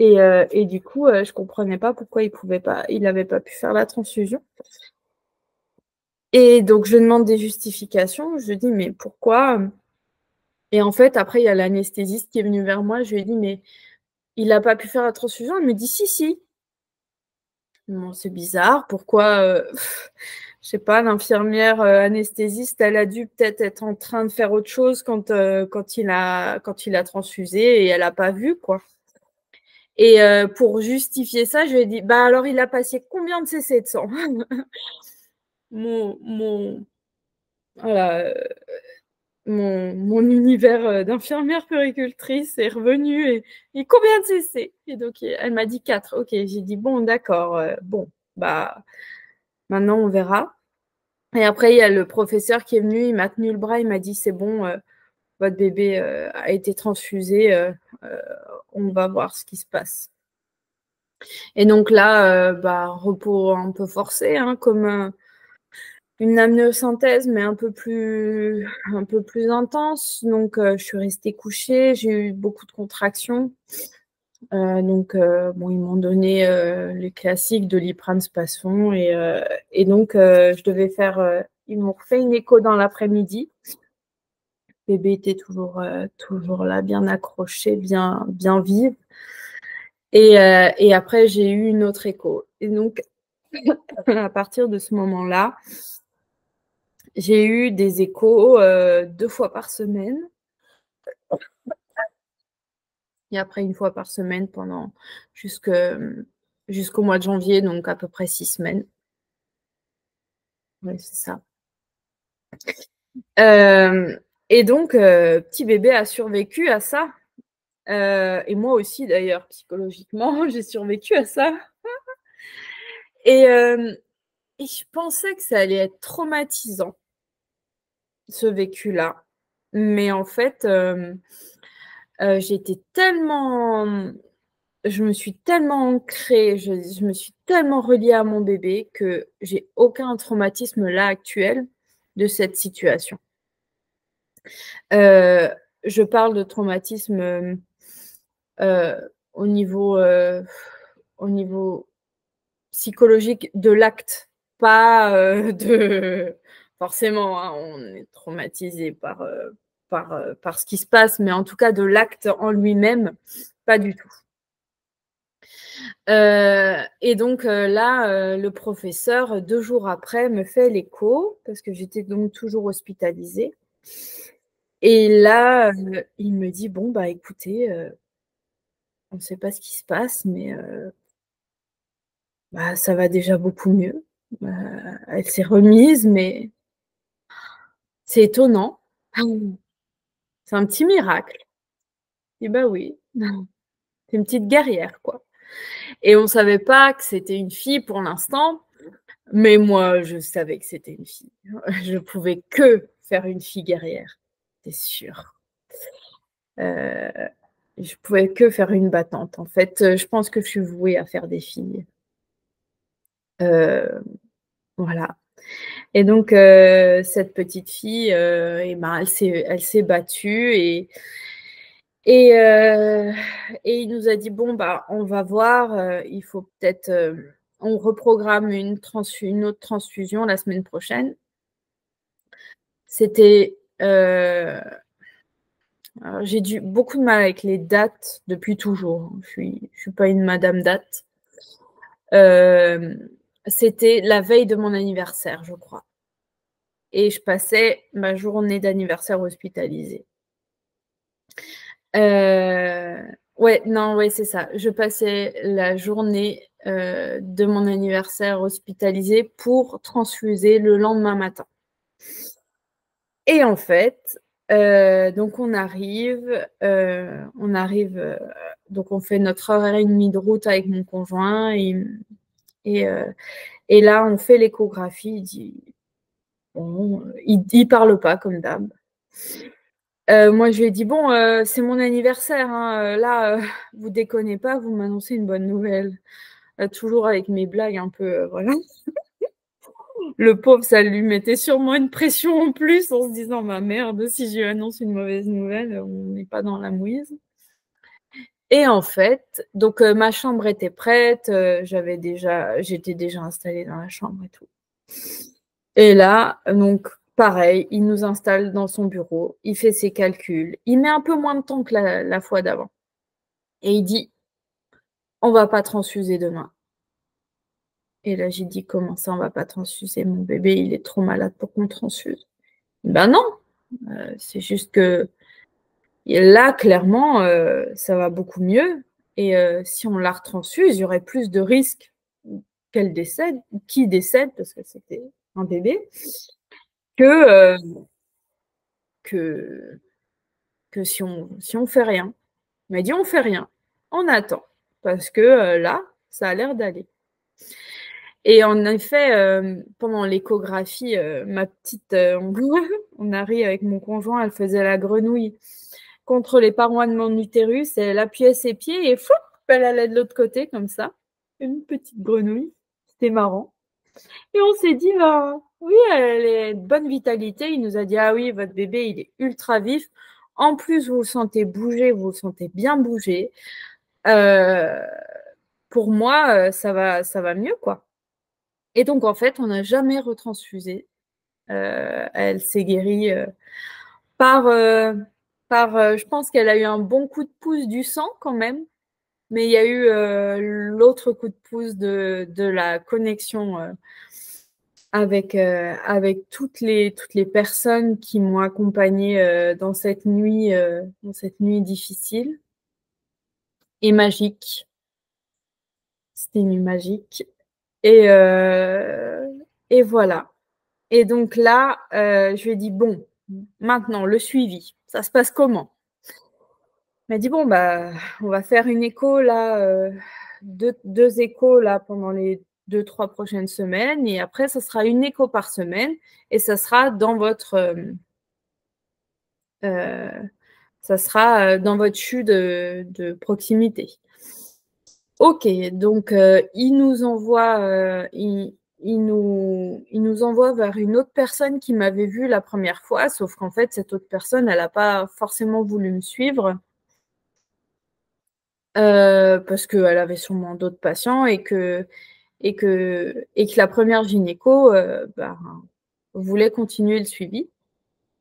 Et du coup, je ne comprenais pas pourquoi il n'avait pas pu faire la transfusion. Et donc, je demande des justifications. Je dis « Mais pourquoi ?» Et en fait, après, il y a l'anesthésiste qui est venu vers moi. Je lui ai dit « Mais il n'a pas pu faire la transfusion ?» Elle me dit « Si, si. » Bon, c'est bizarre. Pourquoi je sais pas, l'infirmière anesthésiste, elle a dû peut-être être en train de faire autre chose quand il a transfusé et elle n'a pas vu, quoi. Et pour justifier ça, je lui ai dit « Alors, il a passé combien de cc de sang ?» Voilà, mon univers d'infirmière puéricultrice est revenu et combien de cc? Et donc, elle m'a dit 4. Ok, j'ai dit « Bon, d'accord, bon, maintenant, on verra. » Et après, il y a le professeur qui est venu, il m'a tenu le bras, il m'a dit « C'est bon, votre bébé a été transfusé, on va voir ce qui se passe. » Et donc là, repos un peu forcé, hein, comme une amniosynthèse, mais un peu plus intense. Donc, je suis restée couchée, j'ai eu beaucoup de contractions. Donc, ils m'ont donné les classiques de l'Iprane Spasfon. Et donc, je devais faire... ils m'ont refait une écho dans l'après-midi. Le bébé était toujours là, bien accroché, bien vive. Et après, j'ai eu une autre écho. Et donc, à partir de ce moment-là, j'ai eu des échos 2 fois par semaine. Et après, 1 fois par semaine pendant jusqu'au mois de janvier, donc à peu près 6 semaines. Oui, c'est ça. Et donc, petit bébé a survécu à ça. Et moi aussi, d'ailleurs, psychologiquement, j'ai survécu à ça. Et Et je pensais que ça allait être traumatisant, ce vécu-là. Mais en fait, j'étais tellement je me suis tellement ancrée, je me suis tellement reliée à mon bébé que j'ai aucun traumatisme là actuel de cette situation. Je parle de traumatisme, au niveau psychologique de l'acte, pas, de forcément, hein, on est traumatisé par ce qui se passe, mais en tout cas de l'acte en lui-même, pas du tout. Et donc là, le professeur, 2 jours après, me fait l'écho parce que j'étais donc toujours hospitalisée. Et là, il me dit: «Bon, bah, écoutez, on ne sait pas ce qui se passe, mais bah, ça va déjà beaucoup mieux. Heu, elle s'est remise, mais c'est étonnant. C'est un petit miracle». Et bah, oui, c'est une petite guerrière, quoi. Et on savait pas que c'était une fille pour l'instant, mais moi, je savais que c'était une fille. Je pouvais que faire une fille guerrière, c'est sûr. Heu, je pouvais que faire une battante. En fait, je pense que je suis vouée à faire des filles. Heu, voilà. Et donc cette petite fille, et ben, elle s'est battue et heu et il nous a dit: «Bon, bah, on va voir, il faut peut-être, on reprogramme une autre transfusion la semaine prochaine». C'était, alors j'ai beaucoup de mal avec les dates depuis toujours, hein. Je suis pas une madame date. Hem, C'était la veille de mon anniversaire, je crois, et je passais ma journée d'anniversaire hospitalisée. Ouais, non, ouais, c'est ça. Je passais la journée, de mon anniversaire hospitalisée pour transfuser le lendemain matin. Et en fait, donc donc on fait notre heure et demie de route avec mon conjoint et heu et là, on fait l'échographie. Il dit: «Bon», il parle pas comme d'hab. Moi, je lui ai dit: «Bon, c'est mon anniversaire, hein, là, vous déconnez pas, vous m'annoncez une bonne nouvelle». Toujours avec mes blagues un peu, voilà. Le pauvre, ça lui mettait sûrement une pression en plus en se disant: «Bah merde, si je lui annonce une mauvaise nouvelle, on n'est pas dans la mouise». Et en fait, donc ma chambre était prête, j'étais déjà installée dans la chambre et tout. Et là, donc pareil, il nous installe dans son bureau, il fait ses calculs, il met un peu moins de temps que la fois d'avant et il dit: «On va pas transfuser demain». Et là, j'ai dit: «Comment ça, on va pas transfuser? Mon bébé, il est trop malade pour qu'on transfuse». «Ben non, c'est juste que et là, clairement, ça va beaucoup mieux et si on la retransfuse, il y aurait plus de risques qu'elle décède, qu'il décède parce que c'était un bébé, que, que si on fait rien». Il m'a dit: «On fait rien, on attend parce que, là, ça a l'air d'aller». Et en effet, pendant l'échographie, ma petite, on a ri avec mon conjoint, elle faisait la grenouille contre les parois de mon utérus et elle appuyait ses pieds et floup, elle allait de l'autre côté comme ça, une petite grenouille. C'était marrant et on s'est dit: «Bah, oui, elle est de bonne vitalité». Il nous a dit: «Ah oui, votre bébé, il est ultra vif. En plus, vous le sentez bouger, vous le sentez bien bouger. Heu, pour moi, ça va mieux, quoi». Et donc en fait, on n'a jamais retransfusé. Elle s'est guérie, par, je pense qu'elle a eu un bon coup de pouce du sang quand même, mais il y a eu, l'autre coup de pouce de la connexion, avec toutes les personnes qui m'ont accompagnée, dans cette nuit difficile et magique. C'était une nuit magique et voilà. Et donc là, je lui ai dit: «Bon, maintenant le suivi, ça se passe comment?» Il m'a dit: «Bon, bah, on va faire une écho là, 2 échos là pendant les 2-3 prochaines semaines. Et après, ça sera une écho par semaine. Et ça sera dans votre, CHU de proximité. Ok, donc il nous envoie vers une autre personne qui m'avait vue la première fois, sauf qu'en fait, cette autre personne, elle n'a pas forcément voulu me suivre parce qu'elle avait sûrement d'autres patients et que la première gynéco voulait continuer le suivi.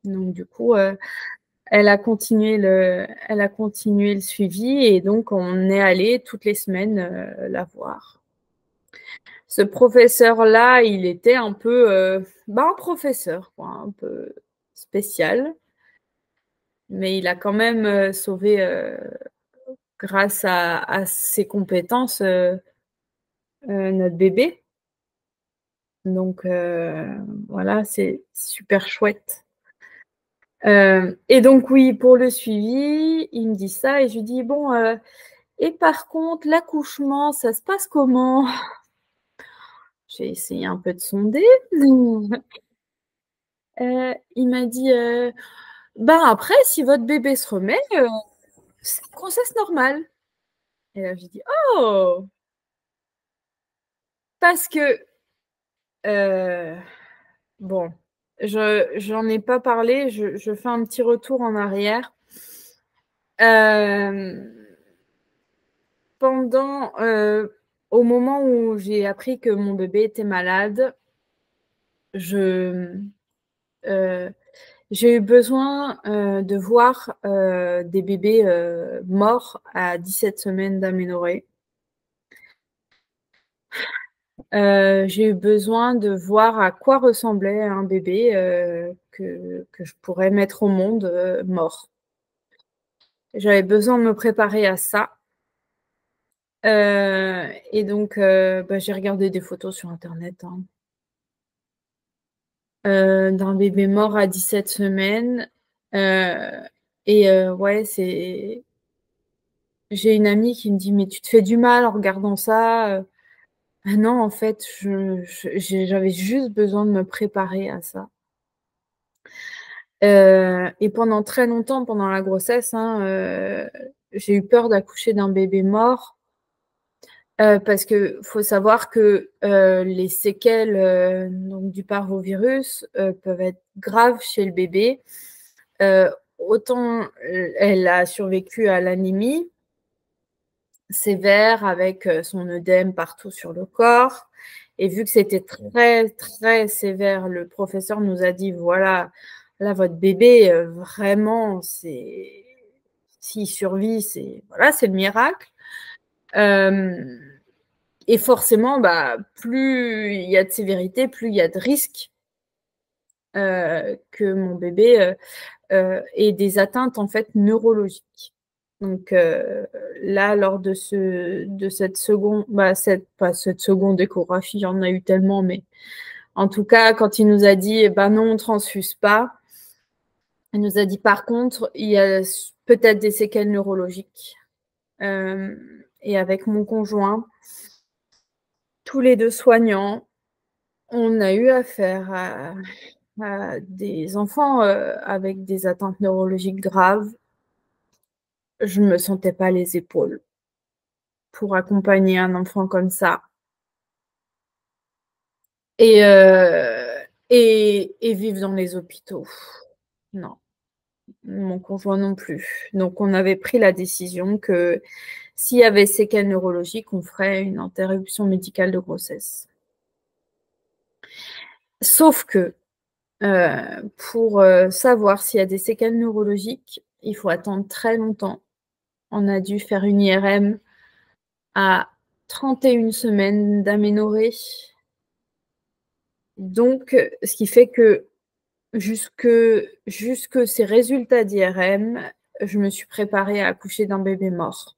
Donc, du coup, elle a continué le suivi et donc on est allé toutes les semaines la voir. Ce professeur-là, il était un peu un professeur, quoi, un peu spécial, mais il a quand même sauvé, grâce à ses compétences, notre bébé. Donc voilà, c'est super chouette. Et donc oui, pour le suivi, il me dit ça et je lui dis bon, et par contre, l'accouchement, ça se passe comment? J'ai essayé un peu de sonder. Il m'a dit après, si votre bébé se remet, c'est une grossesse normale. Et là, j'ai dit oh, parce que bon, j'en ai pas parlé, je fais un petit retour en arrière. Au moment où j'ai appris que mon bébé était malade, j'ai eu besoin de voir des bébés morts à 17 semaines d'aménorrhée. J'ai eu besoin de voir à quoi ressemblait un bébé que je pourrais mettre au monde mort. J'avais besoin de me préparer à ça. Et donc, j'ai regardé des photos sur Internet d'un bébé mort à 17 semaines. Ouais, j'ai une amie qui me dit, mais tu te fais du mal en regardant ça. Ah non, en fait, j'avais juste besoin de me préparer à ça. Et pendant très longtemps, pendant la grossesse, j'ai eu peur d'accoucher d'un bébé mort parce qu'il faut savoir que les séquelles donc, du parvovirus peuvent être graves chez le bébé. Autant elle a survécu à l'anémie sévère avec son œdème partout sur le corps. Et vu que c'était très, très sévère, le professeur nous a dit, voilà, là, votre bébé, vraiment, s'il survit, c'est le miracle. Et forcément, plus il y a de sévérité, plus il y a de risques que mon bébé ait des atteintes en fait neurologiques. Donc là, lors de cette seconde, pas cette seconde échographie, il y en a eu tellement, mais en tout cas, quand il nous a dit, non, on ne transfuse pas, il nous a dit par contre, il y a peut-être des séquelles neurologiques. Et avec mon conjoint, tous les deux soignants, on a eu affaire à des enfants avec des atteintes neurologiques graves. Je ne me sentais pas les épaules pour accompagner un enfant comme ça. Et vivre dans les hôpitaux. Non, mon conjoint non plus. Donc, on avait pris la décision que s'il y avait séquelles neurologiques, on ferait une interruption médicale de grossesse. Sauf que pour savoir s'il y a des séquelles neurologiques, il faut attendre très longtemps. On a dû faire une IRM à 31 semaines d'aménorrhée. Donc, ce qui fait que jusque ces résultats d'IRM, je me suis préparée à accoucher d'un bébé mort.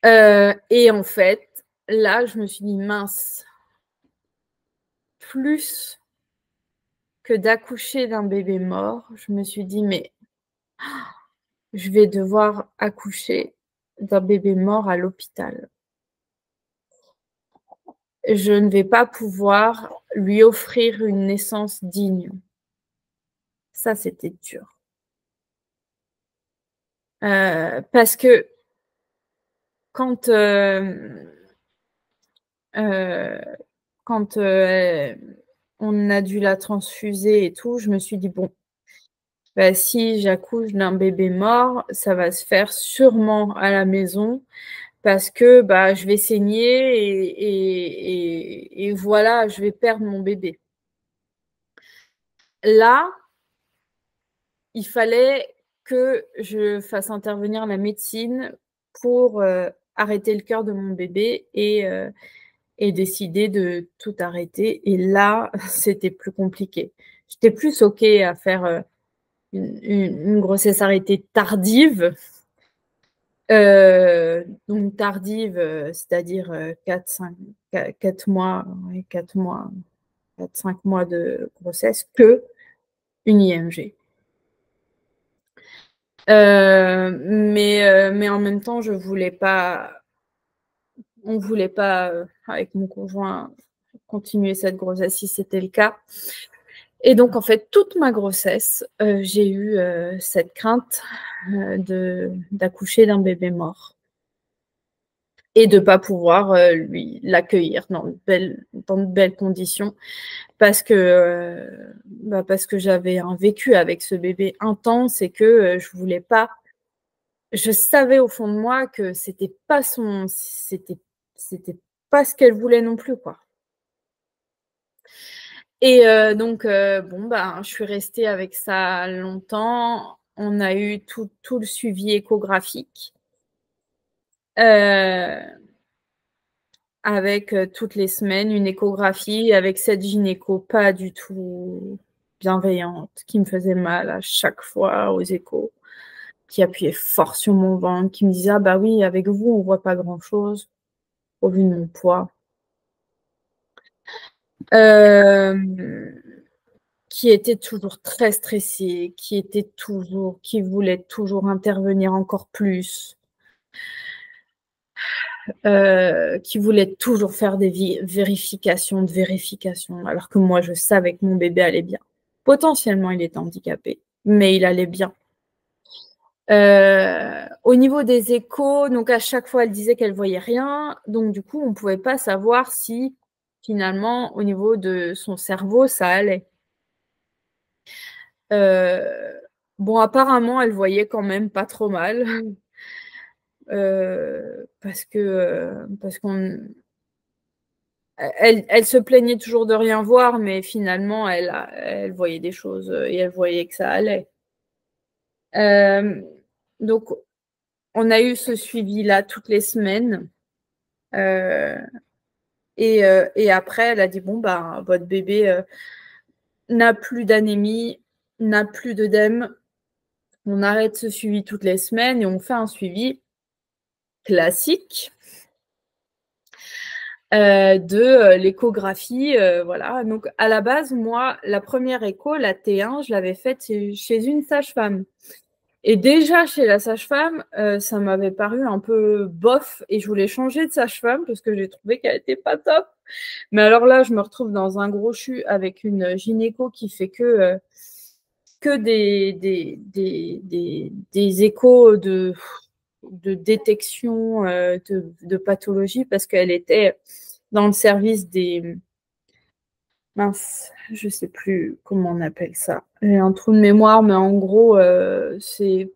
Et en fait, là, je me suis dit, mince, plus que d'accoucher d'un bébé mort, je me suis dit, mais je vais devoir accoucher d'un bébé mort à l'hôpital. je ne vais pas pouvoir lui offrir une naissance digne. Ça, c'était dur. Parce que quand on a dû la transfuser et tout, je me suis dit, bon, bah, si j'accouche d'un bébé mort, ça va se faire sûrement à la maison parce que bah, je vais saigner et voilà, je vais perdre mon bébé. Là, il fallait que je fasse intervenir la médecine pour arrêter le cœur de mon bébé et décider de tout arrêter. Et là, c'était plus compliqué. J'étais plus OK à faire une grossesse arrêtée tardive. Donc tardive, c'est-à-dire 4 mois, 4 mois, 4-5 mois de grossesse, que une IMG. Mais en même temps, on voulait pas, avec mon conjoint, continuer cette grossesse si c'était le cas. Et donc, en fait, toute ma grossesse, j'ai eu cette crainte d'accoucher d'un bébé mort et de ne pas pouvoir l'accueillir dans de belles conditions parce que j'avais un vécu avec ce bébé intense et que je voulais pas. Je savais au fond de moi que c'était pas ce qu'elle voulait non plus, quoi. Et donc, bon, bah, je suis restée avec ça longtemps. On a eu tout le suivi échographique avec toutes les semaines une échographie avec cette gynéco pas du tout bienveillante, qui me faisait mal à chaque fois aux échos, qui appuyait fort sur mon ventre, qui me disait « Ah bah oui, avec vous, on voit pas grand-chose au vu de mon poids. » Qui était toujours très stressée, qui voulait toujours intervenir encore plus, qui voulait toujours faire des vérifications, alors que moi, je savais que mon bébé allait bien. Potentiellement, il était handicapé, mais il allait bien. Au niveau des échos, donc à chaque fois, elle disait qu'elle voyait rien, donc du coup, on ne pouvait pas savoir si, finalement, au niveau de son cerveau, ça allait. Bon, apparemment, elle voyait quand même pas trop mal. Parce qu'on elle se plaignait toujours de rien voir, mais finalement, elle voyait des choses et elle voyait que ça allait. Donc, on a eu ce suivi-là toutes les semaines. Et après, elle a dit, bon, bah, votre bébé n'a plus d'anémie, n'a plus d'œdème. On arrête ce suivi toutes les semaines et on fait un suivi classique de l'échographie. Voilà. Donc, à la base, moi, la première écho, la T1, je l'avais faite chez une sage-femme. Et déjà, chez la sage-femme, ça m'avait paru un peu bof et je voulais changer de sage-femme parce que j'ai trouvé qu'elle n'était pas top. Mais alors là, je me retrouve dans un gros CHU avec une gynéco qui fait que des échos de détection de pathologie parce qu'elle était dans le service des... Mince, je ne sais plus comment on appelle ça. J'ai un trou de mémoire, mais en gros, c'est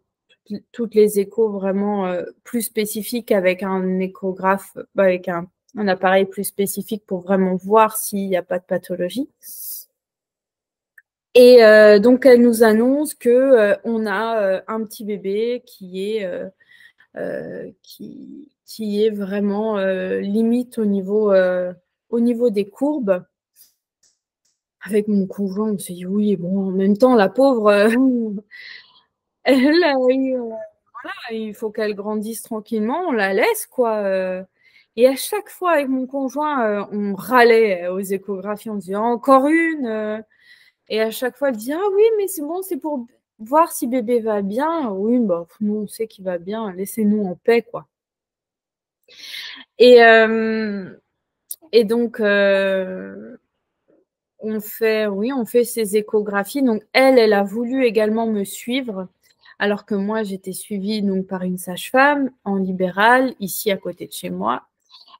toutes les échos vraiment plus spécifiques avec un échographe, avec un appareil plus spécifique pour vraiment voir s'il n'y a pas de pathologie. Et donc, elle nous annonce qu'on a un petit bébé qui est vraiment limite au niveau des courbes. Avec mon conjoint, on s'est dit oui, bon, en même temps, la pauvre, elle a eu, voilà, il faut qu'elle grandisse tranquillement, on la laisse, quoi. Et à chaque fois, avec mon conjoint, on râlait aux échographies, on disait encore une. Et à chaque fois, elle dit ah oui, mais c'est bon, c'est pour voir si bébé va bien. Oui, bah, nous, on sait qu'il va bien, laissez-nous en paix, quoi. Et Et donc, on fait ces échographies. Donc, elle a voulu également me suivre, alors que moi, j'étais suivie donc, par une sage-femme en libéral, ici à côté de chez moi.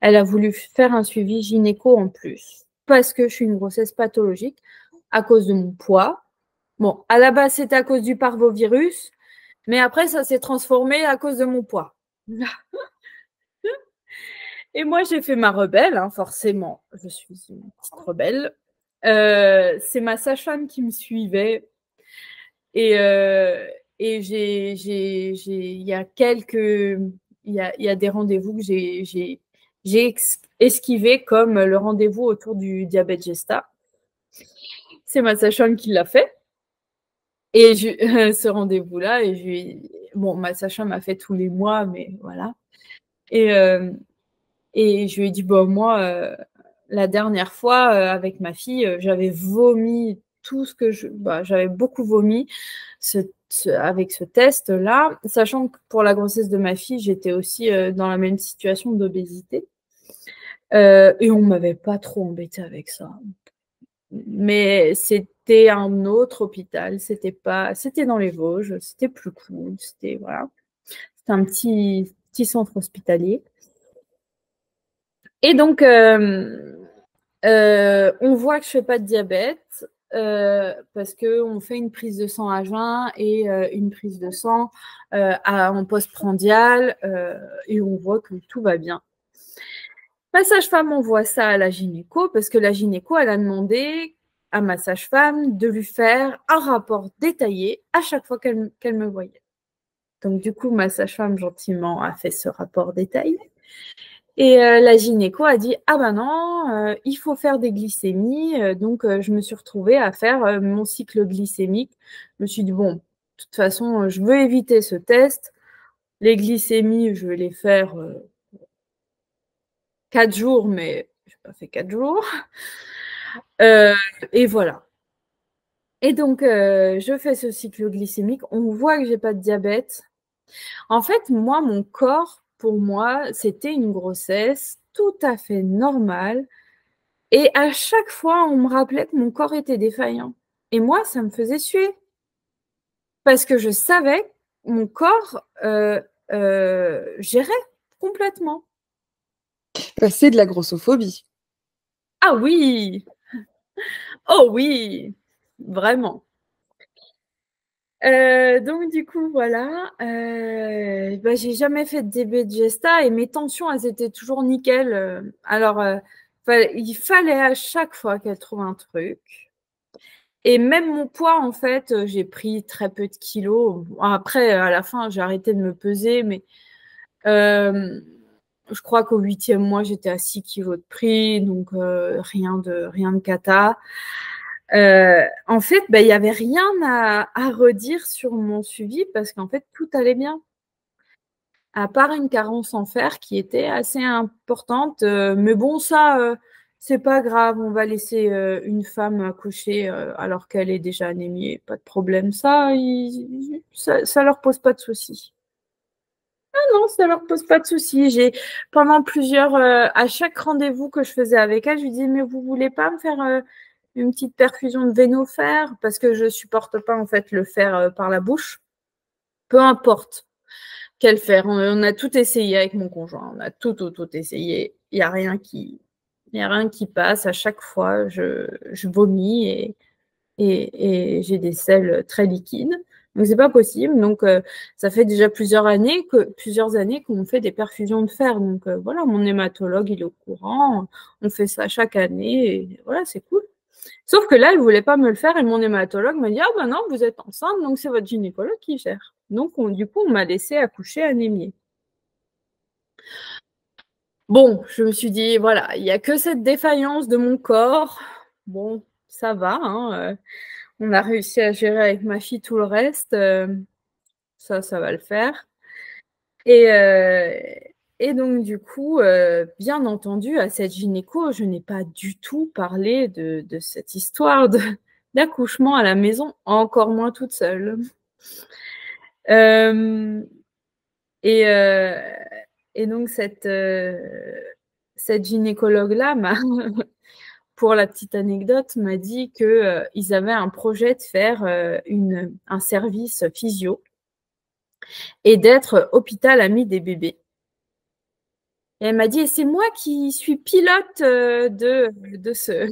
Elle a voulu faire un suivi gynéco en plus, parce que je suis une grossesse pathologique à cause de mon poids. Bon, à la base, c'était à cause du parvovirus, mais après, ça s'est transformé à cause de mon poids. Et moi, j'ai fait ma rebelle, hein, forcément. Je suis une petite rebelle. C'est ma sage-femme qui me suivait. Et, il y a il y a des rendez-vous que j'ai esquivé, comme le rendez-vous autour du diabète Gesta. C'est ma sage-femme qui l'a fait. Et ce rendez-vous-là, bon, ma sage-femme a fait tous les mois, mais voilà. Et, et je lui ai dit, bon, moi, la dernière fois, avec ma fille, j'avais vomi tout ce que j'avais beaucoup vomi avec ce test-là, sachant que pour la grossesse de ma fille, j'étais aussi dans la même situation d'obésité. Et on ne m'avait pas trop embêtée avec ça. Mais c'était un autre hôpital, c'était dans les Vosges, c'était plus cool, c'était un petit centre hospitalier. Et donc, on voit que je fais pas de diabète parce qu'on fait une prise de sang à jeun et une prise de sang en postprandial et on voit que tout va bien. Ma sage-femme envoie ça à la gynéco parce que la gynéco, elle a demandé à ma sage-femme de lui faire un rapport détaillé à chaque fois qu'elle me voyait. Donc, du coup, ma sage-femme, gentiment, a fait ce rapport détaillé. Et la gynéco a dit « Ah ben non, il faut faire des glycémies. » Donc, je me suis retrouvée à faire mon cycle glycémique. Je me suis dit « Bon, de toute façon, je veux éviter ce test. Les glycémies, je vais les faire 4 jours, mais je n'ai pas fait 4 jours. » Et voilà. Et donc, je fais ce cycle glycémique. On voit que je n'ai pas de diabète. En fait, moi, mon corps, pour moi, c'était une grossesse tout à fait normale. Et à chaque fois, on me rappelait que mon corps était défaillant. Et moi, ça me faisait suer. Parce que je savais que mon corps gérait complètement. C'est de la grossophobie. Ah oui! Oh oui! Vraiment. Donc du coup, voilà. J'ai jamais fait de DB de Gesta et mes tensions, elles étaient toujours nickel. Alors, il fallait à chaque fois qu'elle trouve un truc. Et même mon poids, en fait, j'ai pris très peu de kilos. Après, à la fin, j'ai arrêté de me peser, mais je crois qu'au 8e mois, j'étais à 6 kilos de pris, donc rien de cata. En fait, il n'y avait rien à redire sur mon suivi parce qu'en fait, tout allait bien. À part une carence en fer qui était assez importante. Mais bon, ça, c'est pas grave. On va laisser une femme accoucher alors qu'elle est déjà anémiée. Pas de problème. Ça leur pose pas de soucis. Ah non, ça leur pose pas de soucis. Pendant à chaque rendez-vous que je faisais avec elle, je lui disais, mais vous voulez pas me faire une petite perfusion de véno-fer parce que je supporte pas en fait le fer par la bouche. Peu importe quel fer. On a tout essayé avec mon conjoint. On a tout essayé. Il n'y a rien qui passe. À chaque fois, je vomis et j'ai des selles très liquides. Donc, c'est pas possible. Donc, ça fait déjà plusieurs années qu'on fait des perfusions de fer. Donc, voilà, mon hématologue, il est au courant. On fait ça chaque année. Et voilà, c'est cool. Sauf que là, elle ne voulait pas me le faire et mon hématologue m'a dit « Ah ben non, vous êtes enceinte, donc c'est votre gynécologue qui gère. » Donc, du coup, on m'a laissé accoucher anémiée. Bon, je me suis dit, voilà, il n'y a que cette défaillance de mon corps. Bon, ça va, hein, on a réussi à gérer avec ma fille tout le reste. Ça va le faire. Et donc, du coup, bien entendu, à cette gynéco, je n'ai pas du tout parlé de cette histoire d'accouchement à la maison, encore moins toute seule. Et donc, cette gynécologue-là pour la petite anecdote, m'a dit qu'ils avaient un projet de faire un service physio et d'être hôpital ami des bébés. Et elle m'a dit, et c'est moi qui suis pilote de ce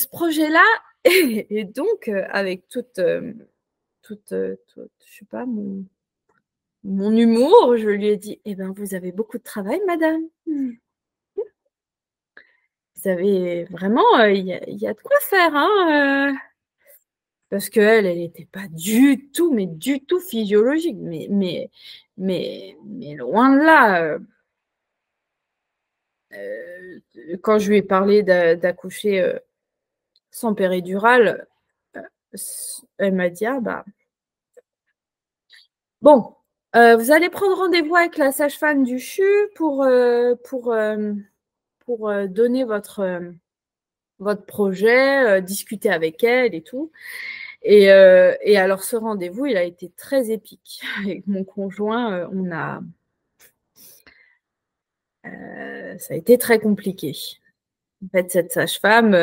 projet-là. Et donc, avec toute je sais pas, mon humour, je lui ai dit, eh ben, vous avez beaucoup de travail, madame. Vous avez vraiment, il y a de quoi faire, hein. Parce qu'elle, elle n'était pas du tout, mais du tout physiologique, mais loin de là. Quand je lui ai parlé d'accoucher sans péridurale, elle m'a dit, ah bah, bon, vous allez prendre rendez-vous avec la sage-femme du CHU pour donner votre projet, discuter avec elle et tout. Et alors, ce rendez-vous, il a été très épique. Avec mon conjoint, ça a été très compliqué. En fait, cette sage-femme,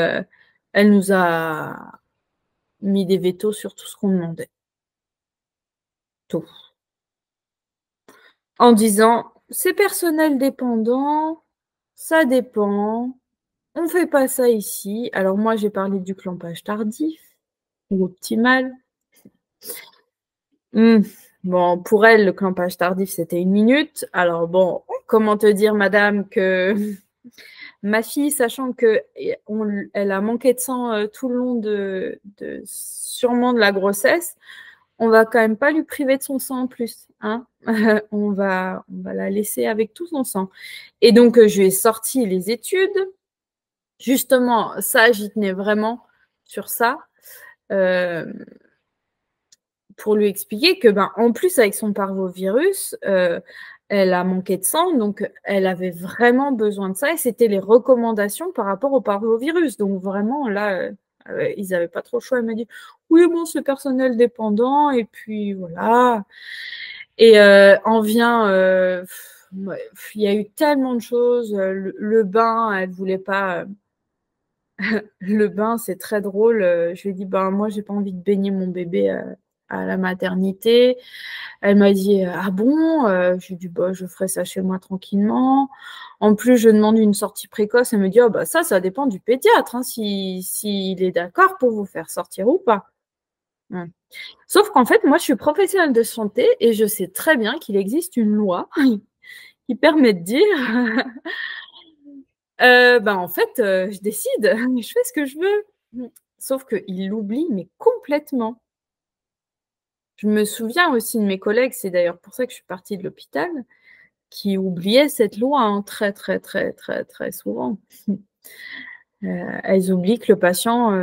elle nous a mis des vétos sur tout ce qu'on demandait. Tout. En disant, c'est personnel dépendant, ça dépend, on ne fait pas ça ici. Alors moi, j'ai parlé du clampage tardif ou optimal. Bon, pour elle, le clampage tardif, c'était 1 minute. Alors bon, comment te dire, madame, que ma fille, sachant qu'elle a manqué de sang tout le long sûrement de la grossesse, on va quand même pas lui priver de son sang en plus, hein. On va la laisser avec tout son sang. Et donc, je lui ai sorti les études. Justement, ça, j'y tenais vraiment sur ça. Pour lui expliquer que, en plus, avec son parvovirus, elle a manqué de sang, donc elle avait vraiment besoin de ça, et c'était les recommandations par rapport au parvovirus. Donc vraiment, là, ils n'avaient pas trop le choix. Elle m'a dit, oui, bon, c'est personnel dépendant, et puis voilà. Et en vient, il y a eu tellement de choses. Le bain, elle ne voulait pas. Le bain, c'est très drôle. Je lui ai dit, moi, j'ai pas envie de baigner mon bébé à la maternité. Elle m'a dit, ah bon? Je lui ai dit, je ferai ça chez moi tranquillement. En plus, je demande une sortie précoce. Elle me dit, ça dépend du pédiatre, hein, s'il est d'accord pour vous faire sortir ou pas. Sauf qu'en fait, moi, je suis professionnelle de santé et je sais très bien qu'il existe une loi qui permet de dire, en fait, je décide, je fais ce que je veux. Sauf qu'il l'oublie, mais complètement. Je me souviens aussi de mes collègues, c'est d'ailleurs pour ça que je suis partie de l'hôpital, qui oubliaient cette loi, hein, très, très, très, très, très souvent. Elles oublient que le patient,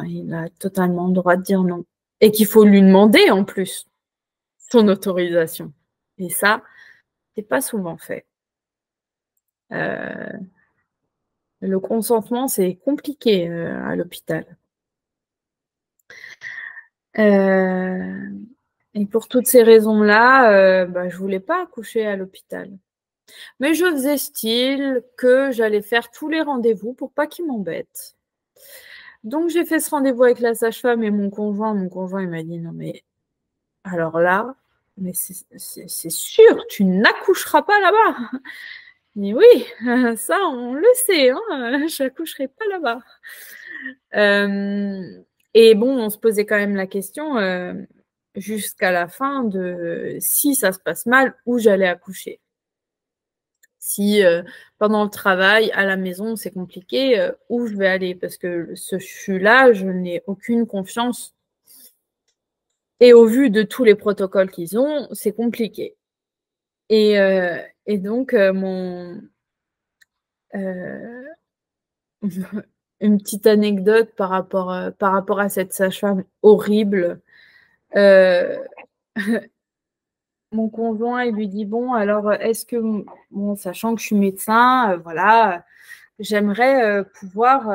il a totalement le droit de dire non. Et qu'il faut lui demander en plus son autorisation. Et ça, c'est pas souvent fait. Le consentement, c'est compliqué à l'hôpital. Et pour toutes ces raisons-là, je voulais pas accoucher à l'hôpital. Mais je faisais style que j'allais faire tous les rendez-vous pour pas qu'ils m'embêtent. Donc, j'ai fait ce rendez-vous avec la sage-femme et mon conjoint. Mon conjoint, il m'a dit, non mais, alors là, mais c'est sûr, tu n'accoucheras pas là-bas. Mais oui, ça, on le sait, hein, j'accoucherai pas là-bas. Et bon, on se posait quand même la question jusqu'à la fin de si ça se passe mal, où j'allais accoucher. Si pendant le travail, à la maison, c'est compliqué, où je vais aller? Parce que ce CHU-là, je n'ai aucune confiance. Et au vu de tous les protocoles qu'ils ont, c'est compliqué. Et donc, une petite anecdote par rapport à cette sage-femme horrible. Mon conjoint, il lui dit, bon, alors, est-ce que, bon, sachant que je suis médecin, voilà, j'aimerais pouvoir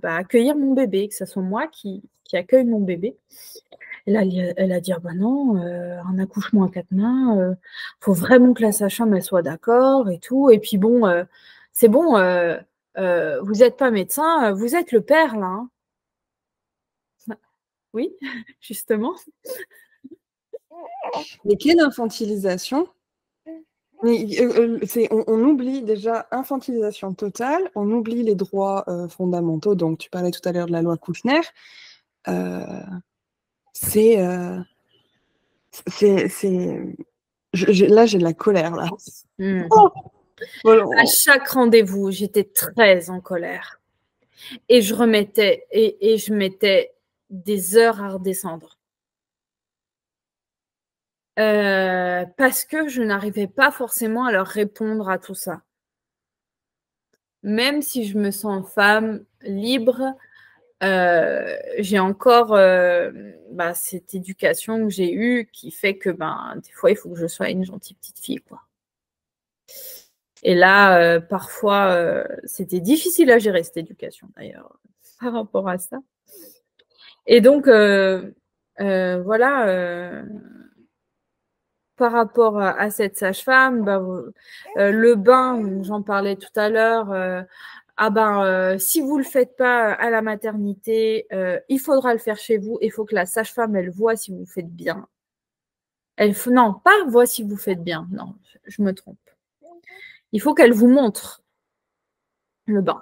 accueillir mon bébé, que ce soit moi qui accueille mon bébé. Et là, elle a dit: «Ah bah non, un accouchement à 4 mains, faut vraiment que la sage-femme, elle soit d'accord et tout et puis bon, c'est bon, vous êtes pas médecin, vous êtes le père là, hein». Oui, justement. Mais quelle infantilisation! Mais, on oublie déjà infantilisation totale, on oublie les droits, fondamentaux, donc tu parlais tout à l'heure de la loi Kouchner. Heu, c'est, c'est j'ai de la colère là. Mmh. Oh! Voilà, À chaque rendez-vous, j'étais très en colère et je mettais des heures à redescendre. Parce que je n'arrivais pas forcément à leur répondre à tout ça. Même si je me sens femme libre, j'ai encore, cette éducation que j'ai eue qui fait que, des fois, il faut que je sois une gentille petite fille, quoi. Et là, parfois, c'était difficile à gérer cette éducation d'ailleurs, par rapport à ça. Et donc, voilà, par rapport à cette sage-femme, le bain, j'en parlais tout à l'heure, si vous le faites pas à la maternité, il faudra le faire chez vous. Il faut que la sage-femme, elle voit si vous faites bien. Non, pas voit si vous faites bien. Non, je me trompe. Il faut qu'elle vous montre le bain.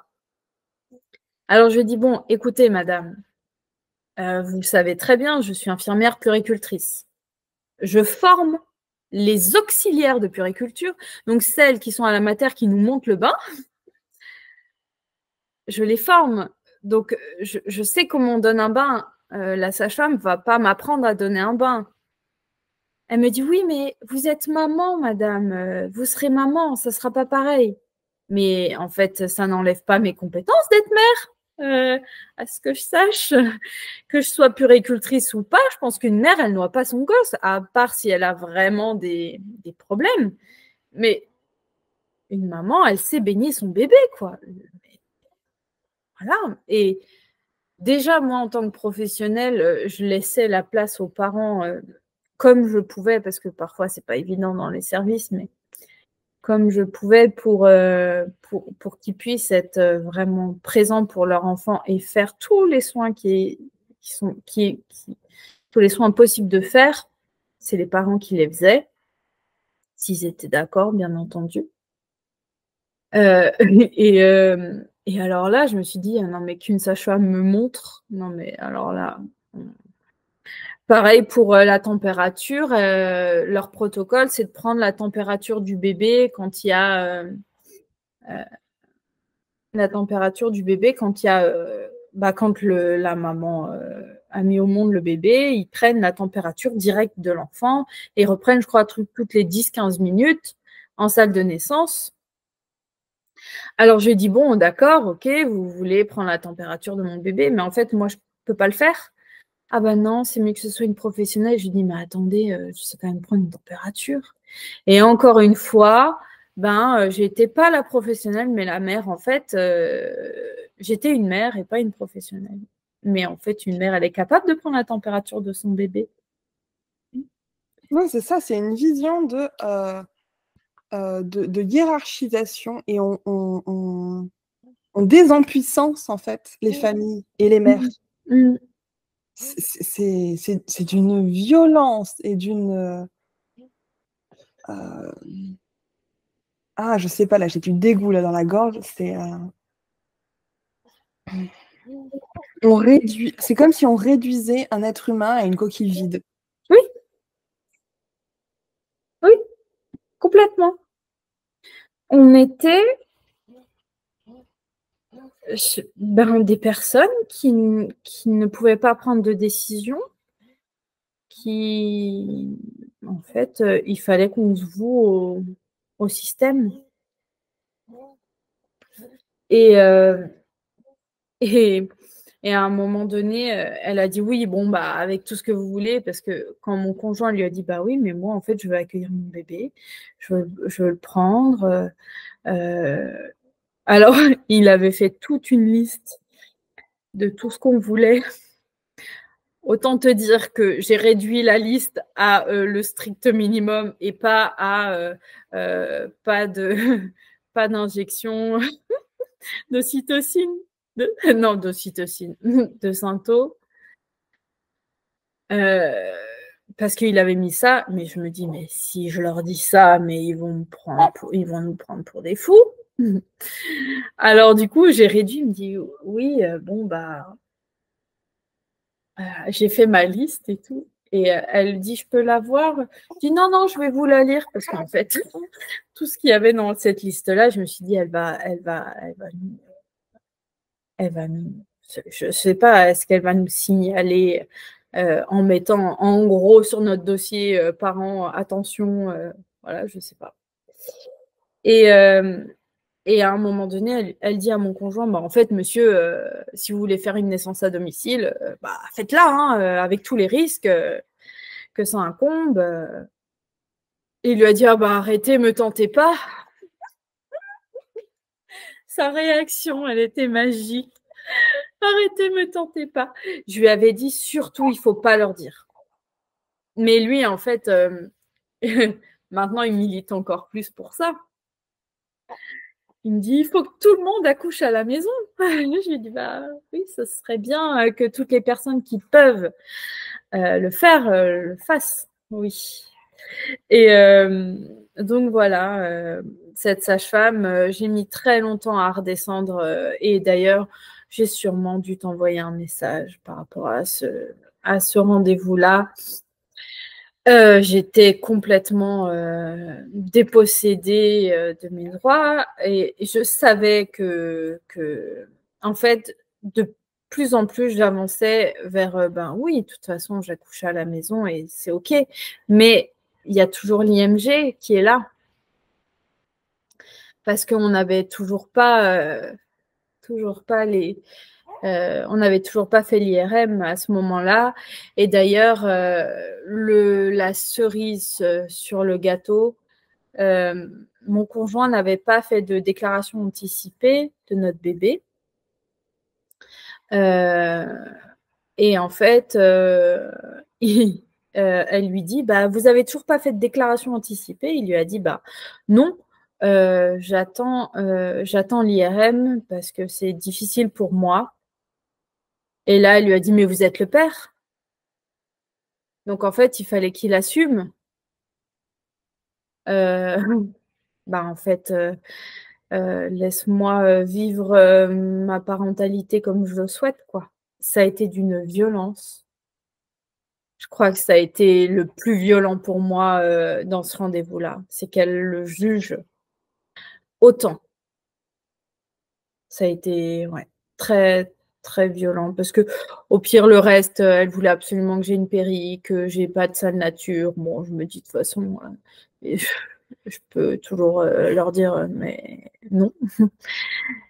Alors je lui dis: bon, écoutez, madame, vous le savez très bien, je suis infirmière puéricultrice. Je forme les auxiliaires de puériculture, donc celles qui sont à la mater qui nous montent le bain. Je les forme. Donc, je sais comment on donne un bain. La sage-femme ne va pas m'apprendre à donner un bain. Elle me dit: oui, mais vous êtes maman, madame. Vous serez maman, ça ne sera pas pareil. Mais en fait, ça n'enlève pas mes compétences d'être mère. À ce que je sache, que je sois puéricultrice ou pas, je pense qu'une mère, elle noie pas son gosse, à part si elle a vraiment des problèmes. Mais une maman, elle sait baigner son bébé, quoi. Voilà. Et déjà, moi, en tant que professionnelle, je laissais la place aux parents comme je pouvais, parce que parfois, c'est pas évident dans les services, mais comme je pouvais pour qu'ils puissent être vraiment présents pour leur enfant et faire tous les soins tous les soins possibles de faire. C'est les parents qui les faisaient, s'ils étaient d'accord, bien entendu. Et alors là, je me suis dit: «Ah non, mais qu'une sage-femme me montre, non mais alors là». Pareil pour la température, leur protocole, c'est de prendre la température du bébé quand il y a quand la maman a mis au monde le bébé, ils prennent la température directe de l'enfant et reprennent, je crois, toutes les 10-15 minutes en salle de naissance. Alors je lui ai dit: bon, d'accord, ok, vous voulez prendre la température de mon bébé, mais en fait, moi, je ne peux pas le faire. Ah ben non, c'est mieux que ce soit une professionnelle. Je lui dis: mais attendez, je sais quand même prendre une température. Et encore une fois, j'étais pas la professionnelle, mais la mère. En fait, j'étais une mère et pas une professionnelle. Mais en fait, une mère, elle est capable de prendre la température de son bébé. Non, c'est ça, c'est une vision de hiérarchisation et on désempuissance, en fait, les familles et les mères. Mmh. C'est d'une violence et d'une, je sais pas, là, j'ai du dégoût, là, dans la gorge. C'est comme si on réduisait un être humain à une coquille vide. Oui, oui, complètement. On était des personnes qui ne pouvaient pas prendre de décision, en fait, il fallait qu'on se voue au système. Et, et, et à un moment donné, elle a dit oui, bon, avec tout ce que vous voulez, parce que quand mon conjoint lui a dit, bah oui, mais moi, en fait, je veux accueillir mon bébé, je veux le prendre. Alors, il avait fait toute une liste de tout ce qu'on voulait. Autant te dire que j'ai réduit la liste à le strict minimum et pas à pas d'injection d'ocytocine, non d'ocytocine, de Synto. Parce qu'il avait mis ça, mais je me dis, mais si je leur dis ça, mais ils vont nous prendre pour des fous. Alors du coup, j'ai réduit, il me dit, oui, bon, bah, j'ai fait ma liste et tout. Et elle dit, je peux la voir? Je dis, non, non, je vais vous la lire, parce qu'en fait, tout ce qu'il y avait dans cette liste-là, je me suis dit, elle va nous, je sais pas, est-ce qu'elle va nous signaler en mettant en gros sur notre dossier parents, attention, voilà, je sais pas. Et à un moment donné, elle dit à mon conjoint, bah, en fait, monsieur, si vous voulez faire une naissance à domicile, bah, faites-la, hein, avec tous les risques que ça incombe. Et il lui a dit, ah bah arrêtez, me tentez pas. Sa réaction, elle était magique. Arrêtez, me tentez pas. Je lui avais dit, surtout, il faut pas leur dire. Mais lui, en fait, maintenant, il milite encore plus pour ça. Il me dit, il faut que tout le monde accouche à la maison. Je lui dis, bah oui, ce serait bien que toutes les personnes qui peuvent le faire le fassent. Oui. Et donc voilà, cette sage-femme, j'ai mis très longtemps à redescendre. Et d'ailleurs, j'ai sûrement dû t'envoyer un message par rapport à ce rendez-vous-là. J'étais complètement dépossédée de mes droits et je savais que en fait, de plus en plus, j'avançais vers ben oui, de toute façon, j'accouche à la maison et c'est OK. Mais il y a toujours l'IMG qui est là parce qu'on n'avait toujours pas les on n'avait toujours pas fait l'IRM à ce moment-là. Et d'ailleurs, la cerise sur le gâteau, mon conjoint n'avait pas fait de déclaration anticipée de notre bébé. Et en fait, elle lui dit, bah, vous avez toujours pas fait de déclaration anticipée. Il lui a dit, bah, non, j'attends l'IRM parce que c'est difficile pour moi. Et là, elle lui a dit, mais vous êtes le père. Donc, en fait, il fallait qu'il assume. Bah, en fait, laisse-moi vivre ma parentalité comme je le souhaite, quoi. Ça a été d'une violence. Je crois que ça a été le plus violent pour moi dans ce rendez-vous-là. C'est qu'elle le juge autant. Ça a été ouais, très, très violent. Parce que au pire, le reste, elle voulait absolument que j'ai une péri, que j'ai pas de sale nature. Bon, je me dis de toute façon, je peux toujours leur dire, mais non.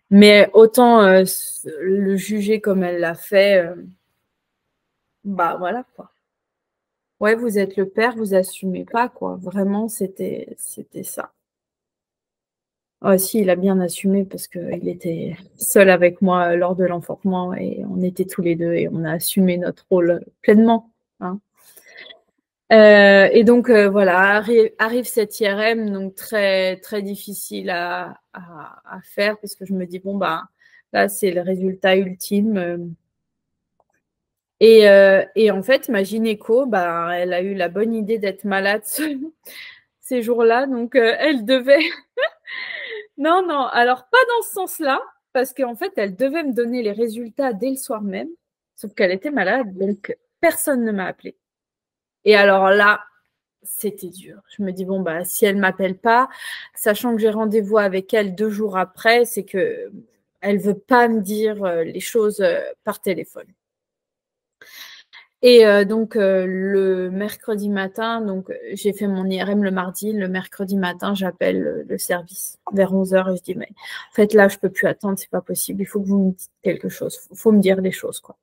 Mais autant le juger comme elle l'a fait, bah voilà quoi. Ouais, vous êtes le père, vous assumez pas quoi. Vraiment, c'était ça. Ah si, il a bien assumé parce qu'il était seul avec moi lors de l'enfantement et on était tous les deux et on a assumé notre rôle pleinement. Hein. Et donc voilà, arrive cette IRM, donc très très difficile à faire parce que je me dis bon bah là c'est le résultat ultime. Et en fait, ma gynéco, bah, elle a eu la bonne idée d'être malade ces jours-là, donc elle devait. Non, non, alors pas dans ce sens-là, parce qu'en fait, elle devait me donner les résultats dès le soir même, sauf qu'elle était malade, donc personne ne m'a appelée. Et alors là, c'était dur. Je me dis, bon, bah, si elle ne m'appelle pas, sachant que j'ai rendez-vous avec elle 2 jours après, c'est qu'elle ne veut pas me dire les choses par téléphone. Et donc le mercredi matin, donc j'ai fait mon IRM le mardi, le mercredi matin, j'appelle le service vers 11h et je dis mais en fait là je peux plus attendre, c'est pas possible, il faut que vous me dites quelque chose, faut me dire des choses quoi.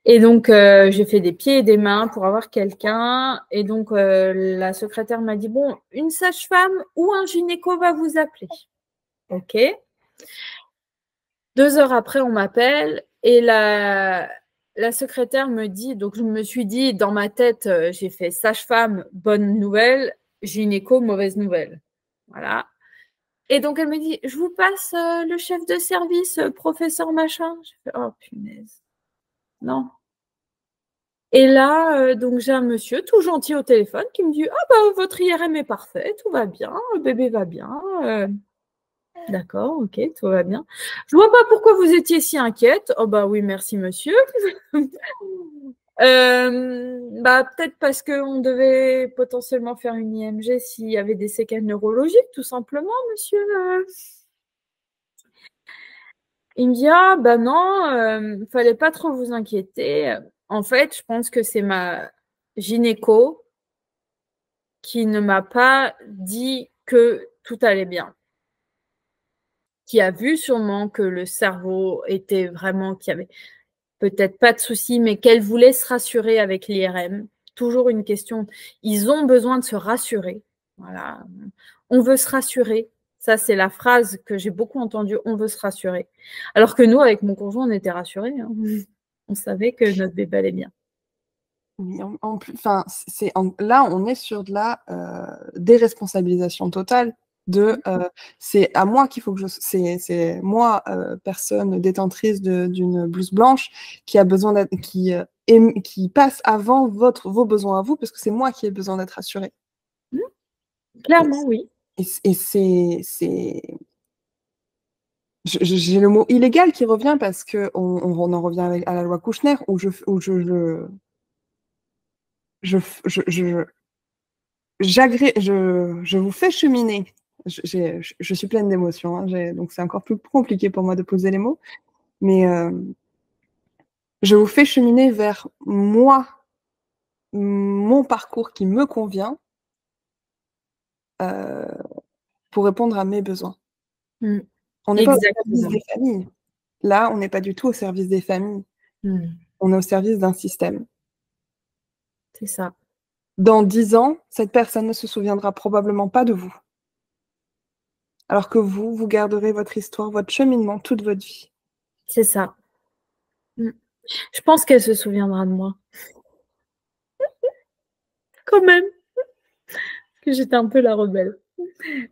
Et donc j'ai fait des pieds et des mains pour avoir quelqu'un et donc la secrétaire m'a dit bon, une sage-femme ou un gynéco va vous appeler. OK. 2 heures après on m'appelle et la secrétaire me dit, donc je me suis dit, dans ma tête, j'ai fait sage-femme, bonne nouvelle, gynéco, mauvaise nouvelle. Voilà. Et donc, elle me dit, je vous passe le chef de service, professeur machin. J'ai fait, oh punaise. Non. Et là, donc j'ai un monsieur tout gentil au téléphone qui me dit, ah bah votre IRM est parfait, tout va bien, le bébé va bien. D'accord, ok, tout va bien. Je vois pas pourquoi vous étiez si inquiète. Oh bah oui, merci monsieur. Bah peut-être parce qu'on devait potentiellement faire une IMG s'il y avait des séquelles neurologiques, tout simplement, monsieur. Il me dit, ah bah non, fallait pas trop vous inquiéter. En fait, je pense que c'est ma gynéco qui ne m'a pas dit que tout allait bien, qui a vu sûrement que le cerveau était vraiment, qu'il y avait peut-être pas de souci, mais qu'elle voulait se rassurer avec l'IRM. Toujours une question. Ils ont besoin de se rassurer. Voilà. On veut se rassurer. Ça, c'est la phrase que j'ai beaucoup entendue. On veut se rassurer. Alors que nous, avec mon conjoint, on était rassurés. Hein. On savait que notre bébé allait bien. En plus, enfin, là, on est sur de la déresponsabilisation totale. C'est à moi qu'il faut que c'est moi, personne détentrice d'une blouse blanche, qui a besoin d'être, qui passe avant vos besoins à vous, parce que c'est moi qui ai besoin d'être assurée. Clairement, oui. Et j'ai le mot illégal qui revient parce que on en revient à la loi Kouchner, où je vous fais cheminer. Je suis pleine d'émotions, hein, donc c'est encore plus compliqué pour moi de poser les mots. Mais je vous fais cheminer vers moi, mon parcours qui me convient, pour répondre à mes besoins. Mm. On n'est pas au service Exactement. des familles. Là, on n'est pas du tout au service des familles. Mm. On est au service d'un système. C'est ça. Dans 10 ans, cette personne ne se souviendra probablement pas de vous. Alors que vous garderez votre histoire, votre cheminement toute votre vie. C'est ça. Mm. Je pense qu'elle se souviendra de moi. Quand même. Que j'étais un peu la rebelle.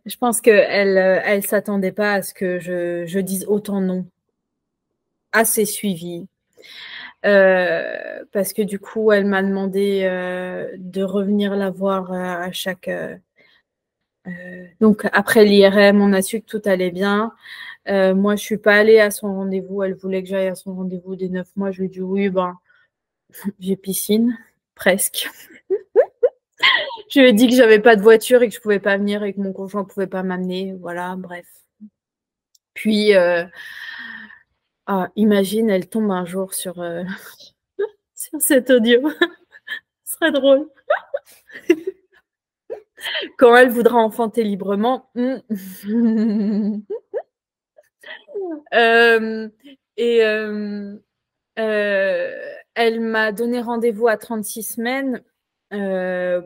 Je pense qu'elle elle s'attendait pas à ce que je dise autant non. Assez suivi. Parce que du coup, elle m'a demandé de revenir la voir à chaque. Donc après l'IRM, on a su que tout allait bien. Moi, je suis pas allée à son rendez-vous. Elle voulait que j'aille à son rendez-vous des 9 mois. Je lui ai dit oui, ben j'ai piscine, presque. Je lui ai dit que j'avais pas de voiture et que je pouvais pas venir et que mon conjoint pouvait pas m'amener. Voilà, bref. Puis imagine, elle tombe un jour sur sur cet audio. Ce serait drôle. Quand elle voudra enfanter librement. Et elle m'a donné rendez-vous à 36 semaines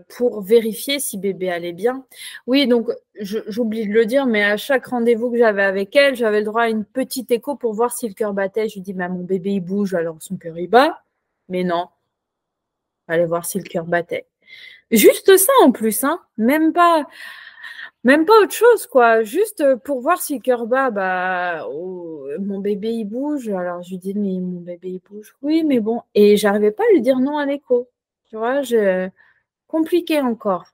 pour vérifier si bébé allait bien. Oui, donc j'oublie de le dire, mais à chaque rendez-vous que j'avais avec elle, j'avais le droit à une petite écho pour voir si le cœur battait. Je lui dis, bah, mon bébé il bouge, alors son cœur il bat. Mais non, allez voir si le cœur battait. Juste ça en plus, hein. Même pas autre chose, quoi. Juste pour voir si le cœur bat, bah, mon bébé il bouge. Alors je lui dis, mais mon bébé il bouge. Oui, mais bon. Et j'arrivais pas à lui dire non à l'écho. Tu vois, compliqué encore.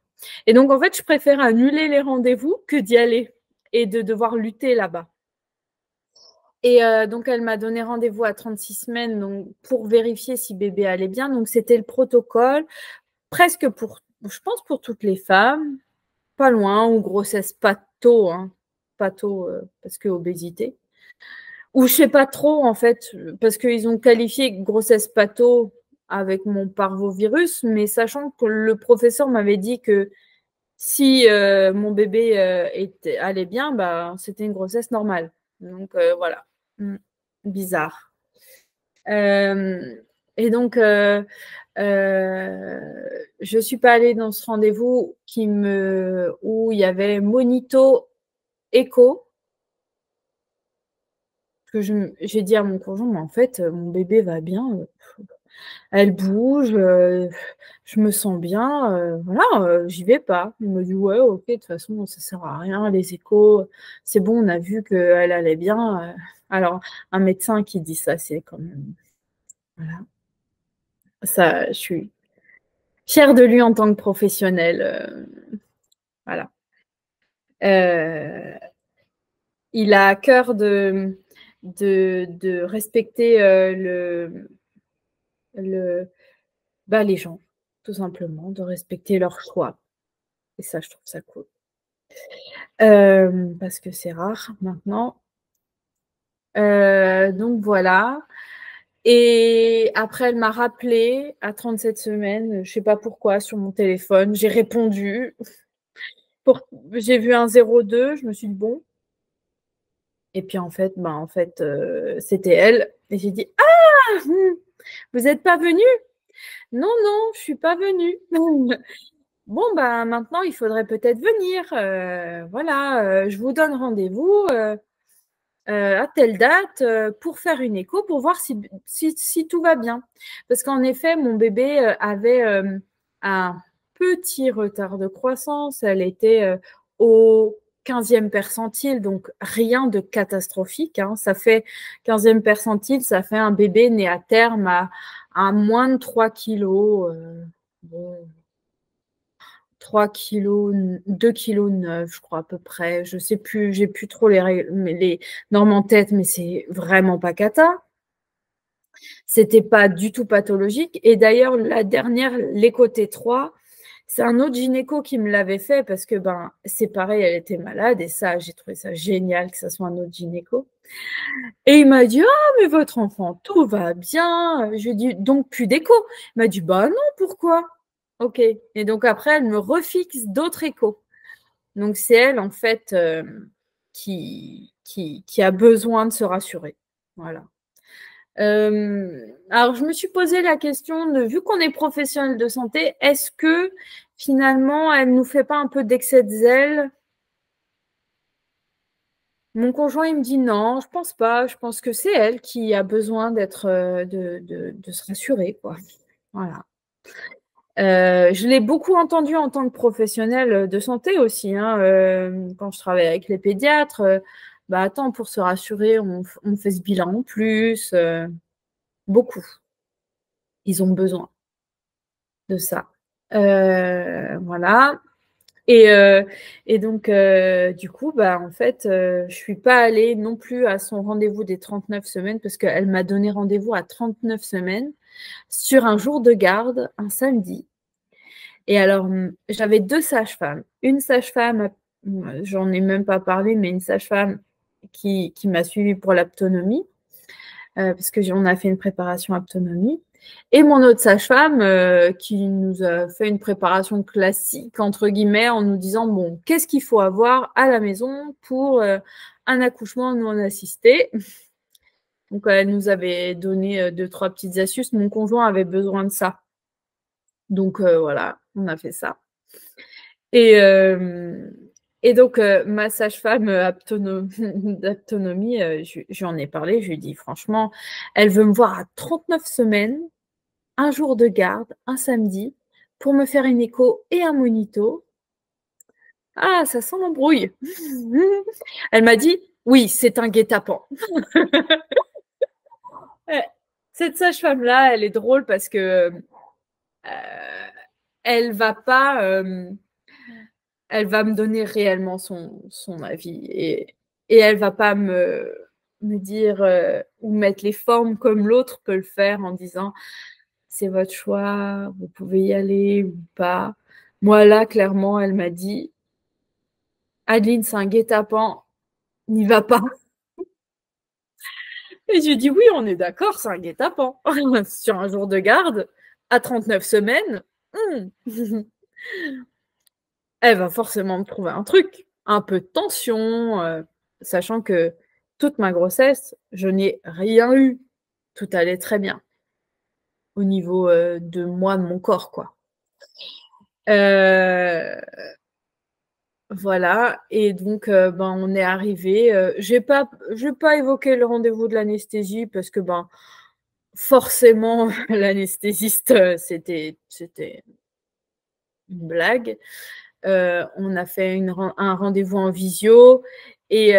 Et donc en fait, je préfère annuler les rendez-vous que d'y aller et de devoir lutter là-bas. Et donc elle m'a donné rendez-vous à 36 semaines donc, pour vérifier si bébé allait bien. Donc c'était le protocole, presque je pense pour toutes les femmes. Pas loin, ou grossesse patho, hein. Patho, parce que obésité. Ou je sais pas trop, en fait, parce qu'ils ont qualifié grossesse patho avec mon parvovirus, mais sachant que le professeur m'avait dit que si mon bébé allait bien, bah, c'était une grossesse normale. Donc voilà. Bizarre. Et donc, je suis pas allée dans ce rendez-vous où il y avait monito écho. Que j'ai dit à mon conjoint, mais en fait, mon bébé va bien. Elle bouge, je me sens bien, voilà, j'y vais pas. Il me dit: «Ouais, OK, de toute façon, ça sert à rien, les échos, c'est bon, on a vu qu'elle allait bien», alors un médecin qui dit ça, c'est quand même voilà, ça je suis fière de lui en tant que professionnel, voilà. Heu, il a à cœur de respecter, le les gens, tout simplement, de respecter leurs choix et ça, je trouve ça cool. Parce que c'est rare maintenant. Donc voilà et après elle m'a rappelé à 37 semaines, je sais pas pourquoi sur mon téléphone. J'ai répondu pour j'ai vu un 02, je me suis dit: «Bon» et puis en fait, c'était elle et j'ai dit: «Ah! Vous êtes pas venu?» «Non, non, je suis pas venue». «Bon, bah, maintenant il faudrait peut-être venir, voilà, je vous donne rendez-vous, à telle date, pour faire une écho, pour voir si tout va bien. Parce qu'en effet, mon bébé, avait, un petit retard de croissance. Elle était, au 15e percentile, donc rien de catastrophique, hein. Ça fait 15e percentile, ça fait un bébé né à terme à moins de 3 kilogrammes, bon 3 kilogrammes, 2,9 kg, je crois à peu près. Je sais plus, j'ai plus trop les normes en tête, mais c'est vraiment pas cata. C'était pas du tout pathologique. Et d'ailleurs, la dernière, l'écho T3, c'est un autre gynéco qui me l'avait fait parce que c'est pareil, elle était malade et ça, j'ai trouvé ça génial que ça soit un autre gynéco. Et il m'a dit: «Ah, mais votre enfant, tout va bien». Je lui ai dit: «Donc plus d'écho?» Il m'a dit: «Bah non, pourquoi?» OK. Et donc après, elle me refixe d'autres échos. Donc c'est elle en fait, qui a besoin de se rassurer. Voilà. Alors je me suis posé la question de vu qu'on est professionnel de santé, est-ce que finalement elle nous fait pas un peu d'excès de zèle? Mon conjoint, il me dit: «Non, je pense pas, je pense que c'est elle qui a besoin d'être, de se rassurer, quoi». Voilà. Je l'ai beaucoup entendu en tant que professionnelle, de santé aussi, hein, quand je travaillais avec les pédiatres, attends, pour se rassurer, on fait ce bilan en plus, beaucoup. Ils ont besoin de ça. Voilà et heu et donc du coup, en fait, je suis pas allée non plus à son rendez-vous des 39 semaines parce qu'elle m'a donné rendez-vous à 39 semaines sur un jour de garde, un samedi. Et alors, j'avais 2 sages-femmes. Une sage-femme, j'en ai même pas parlé, mais une sage-femme qui m'a suivie pour l'aptonomie, parce que on a fait une préparation aptonomie et mon autre sage-femme, qui nous a fait une préparation «classique» entre guillemets en nous disant: «Bon, qu'est-ce qu'il faut avoir à la maison pour, un accouchement non assisté?» Donc elle nous avait donné, 2-3 petites astuces. Mon conjoint avait besoin de ça. Donc voilà, on a fait ça. Et hem et donc ma sage-femme, d'aptonomie, je lui en ai parlé, je lui ai dit: «Franchement, elle veut me voir à 39 semaines, un jour de garde, un samedi, pour me faire une écho et un monito. Ah, ça sent l'embrouille». Elle m'a dit: «Oui, c'est un guet-apens». Ouais, cette sage-femme-là, elle est drôle parce que, elle va pas, elle va me donner réellement son avis et elle va pas me dire, ou mettre les formes comme l'autre peut le faire en disant: «C'est votre choix, vous pouvez y aller ou pas». Moi, là, clairement, elle m'a dit: «Adeline, c'est un guet-apens, n'y va pas». Et j'ai dit: «Oui, on est d'accord, c'est un guet-apens. Sur un jour de garde, à 39 semaines, mmh, elle va forcément me trouver un truc, un peu de tension, sachant que toute ma grossesse, je n'ai rien eu. Tout allait très bien au niveau, de moi, de mon corps, quoi. Heu, voilà et donc on est arrivé. J'ai pas évoqué le rendez-vous de l'anesthésie parce que, forcément, l'anesthésiste, c'était une blague. On a fait un rendez-vous en visio et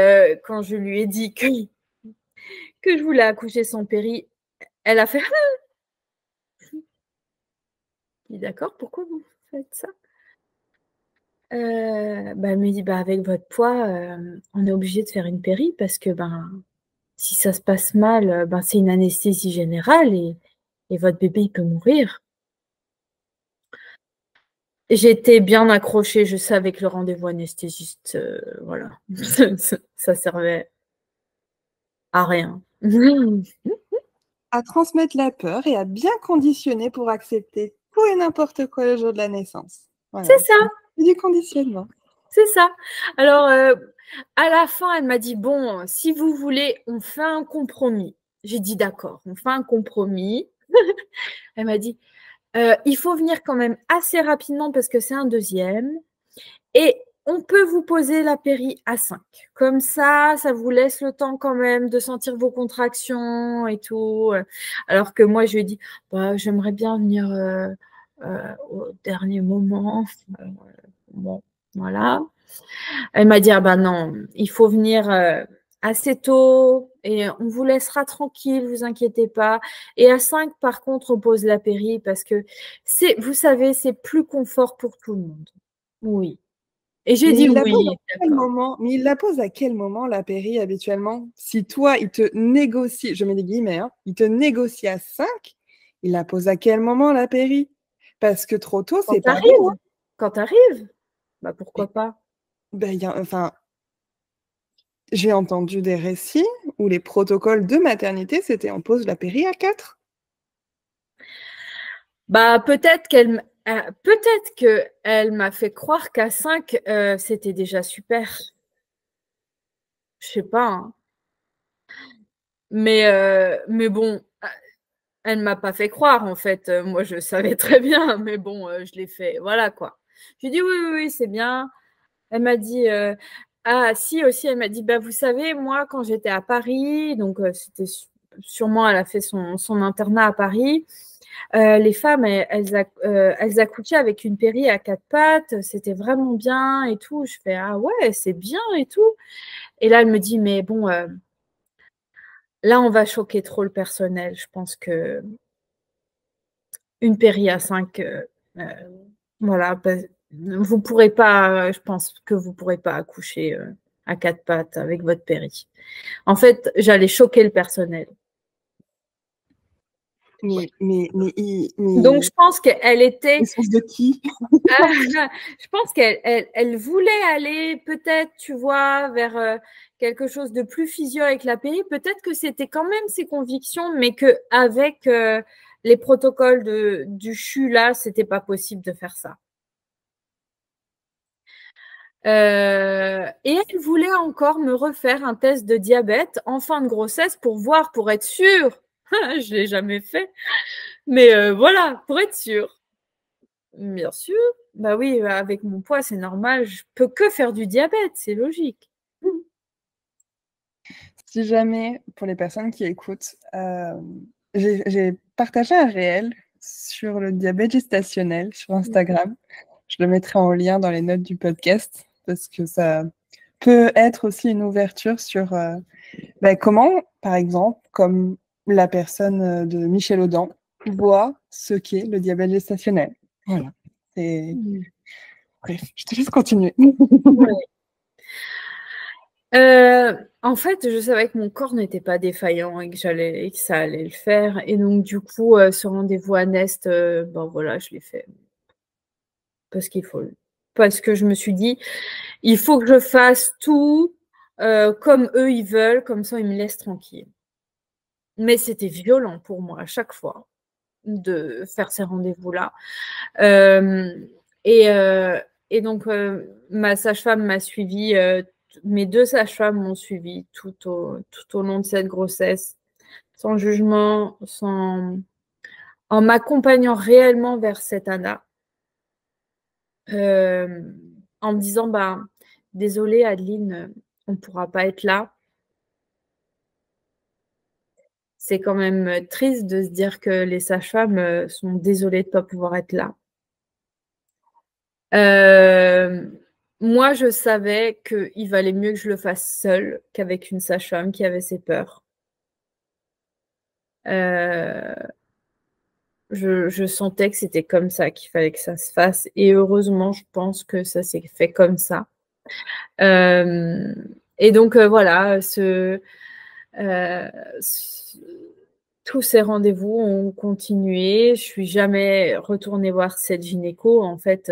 quand je lui ai dit que je voulais accoucher sans péri, elle a fait d'accord, pourquoi vous faites ça? Elle me dit avec votre poids, on est obligé de faire une péri parce que si ça se passe mal, c'est une anesthésie générale et votre bébé il peut mourir. J'étais bien accrochée, je savais que le rendez-vous anesthésiste, voilà, ça servait à rien. À transmettre la peur et à bien conditionner pour accepter tout et n'importe quoi le jour de la naissance. Voilà. C'est ça. C'est du conditionnement. C'est ça. Alors, à la fin, elle m'a dit, bon, si vous voulez, on fait un compromis. J'ai dit, d'accord, on fait un compromis. Elle m'a dit, il faut venir quand même assez rapidement parce que c'est un deuxième. Et on peut vous poser la péri à 5. Comme ça vous laisse le temps quand même de sentir vos contractions et tout. Alors que moi, je lui ai dit, j'aimerais bien venir au dernier moment. Bon, voilà. Elle m'a dit, non, il faut venir assez tôt et on vous laissera tranquille, vous inquiétez pas. Et à 5, par contre, on pose la péri parce que vous savez, c'est plus confort pour tout le monde. Oui. Et j'ai dit oui, d'accord. Mais il la pose à quel moment, la péri, habituellement? Si toi, il te négocie, je mets des guillemets, hein, il te négocie à 5, il la pose à quel moment, la péri? Parce que trop tôt, c'est pas bon. Hein. Quand t'arrives, pourquoi pas? J'ai entendu des récits où les protocoles de maternité, c'était on pose la péri à 4. Peut-être qu'elle m'a fait croire qu'à 5, c'était déjà super. Je sais pas. Hein. Mais bon, elle m'a pas fait croire en fait. Moi, je savais très bien, mais bon, je l'ai fait. Voilà quoi. J'ai dit oui, c'est bien. Elle m'a dit si aussi. Elle m'a dit vous savez, moi quand j'étais à Paris, donc c'était sûrement elle a fait son internat à Paris. Les femmes, elles accouchaient avec une péri à 4 pattes, c'était vraiment bien et tout. Je fais ah ouais, c'est bien et tout. Et là, elle me dit mais bon, là on va choquer trop le personnel. Je pense que une péri à 5, voilà, vous pourrez pas. Je pense que vous pourrez pas accoucher à 4 pattes avec votre péri. En fait, j'allais choquer le personnel. Mais Donc, je pense qu'elle était. Essence de qui? Je pense qu'elle voulait aller peut-être, tu vois, vers quelque chose de plus physio avec la péri. Peut-être que c'était quand même ses convictions, mais qu'avec les protocoles du CHU, là, c'était pas possible de faire ça. Et elle voulait encore me refaire un test de diabète en fin de grossesse pour voir, pour être sûre. Je ne l'ai jamais fait. Mais voilà, pour être sûre. Bien sûr. Bah oui, avec mon poids, c'est normal. Je peux que faire du diabète, c'est logique. Si jamais, pour les personnes qui écoutent, j'ai partagé un réel sur le diabète gestationnel sur Instagram. Je le mettrai en lien dans les notes du podcast parce que ça peut être aussi une ouverture sur comment, par exemple, comme la personne de Michel Audin voit ce qu'est le diabète gestationnel. Voilà. Bref, je te laisse continuer. Ouais. En fait, je savais que mon corps n'était pas défaillant et que ça allait le faire. Et donc, du coup, ce rendez-vous à Nest, voilà, je l'ai fait. Parce que je me suis dit, il faut que je fasse tout comme eux, ils veulent, comme ça, ils me laissent tranquille. Mais c'était violent pour moi à chaque fois de faire ces rendez-vous-là. Et donc, ma sage-femme m'a suivie, mes 2 sages-femmes m'ont suivie tout au long de cette grossesse, sans jugement, en m'accompagnant réellement vers cette Anna, en me disant désolée Adeline, on ne pourra pas être là. c'est quand même triste de se dire que les sages-femmes sont désolées de ne pas pouvoir être là. Moi, je savais qu'il valait mieux que je le fasse seule qu'avec une sage-femme qui avait ses peurs. Je sentais que c'était comme ça qu'il fallait que ça se fasse. Et heureusement, je pense que ça s'est fait comme ça. Et donc, voilà, tous ces rendez-vous ont continué. Je suis jamais retournée voir cette gynéco. En fait,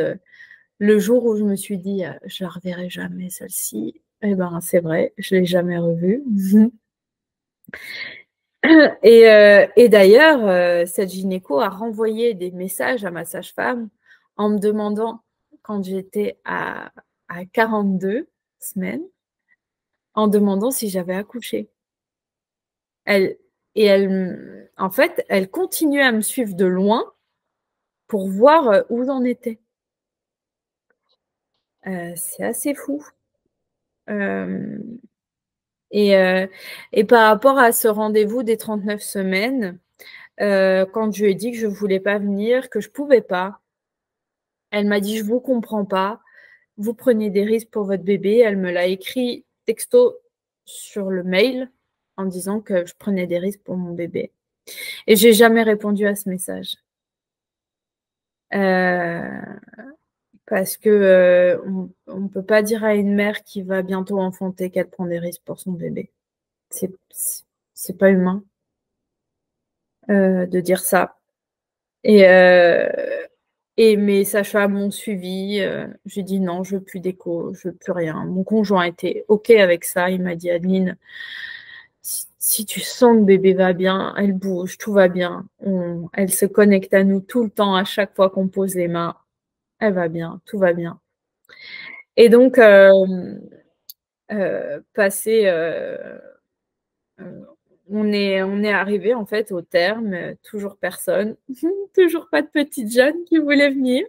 le jour où je me suis dit, je la reverrai jamais celle-ci, eh ben, c'est vrai, je l'ai jamais revue. Et d'ailleurs, cette gynéco a renvoyé des messages à ma sage-femme en me demandant, quand j'étais à 42 semaines, en demandant si j'avais accouché. En fait, elle continuait à me suivre de loin pour voir où j'en étais. C'est assez fou. Et par rapport à ce rendez-vous des 39 semaines, quand je lui ai dit que je ne voulais pas venir, que je ne pouvais pas, elle m'a dit « je ne vous comprends pas, vous prenez des risques pour votre bébé ». Elle me l'a écrit texto sur le mail en disant que je prenais des risques pour mon bébé. Et je n'ai jamais répondu à ce message. Parce que on ne peut pas dire à une mère qui va bientôt enfanter qu'elle prend des risques pour son bébé. C'est pas humain de dire ça. Et mes sages-femmes m'ont suivi. J'ai dit non, je veux plus d'écho, je veux plus rien. Mon conjoint était OK avec ça. Il m'a dit Adeline, si tu sens que bébé va bien, elle bouge, tout va bien. Elle se connecte à nous tout le temps, à chaque fois qu'on pose les mains. Elle va bien, tout va bien. Et donc, on est arrivé en fait au terme, toujours personne, toujours pas de petite Jeanne qui voulait venir.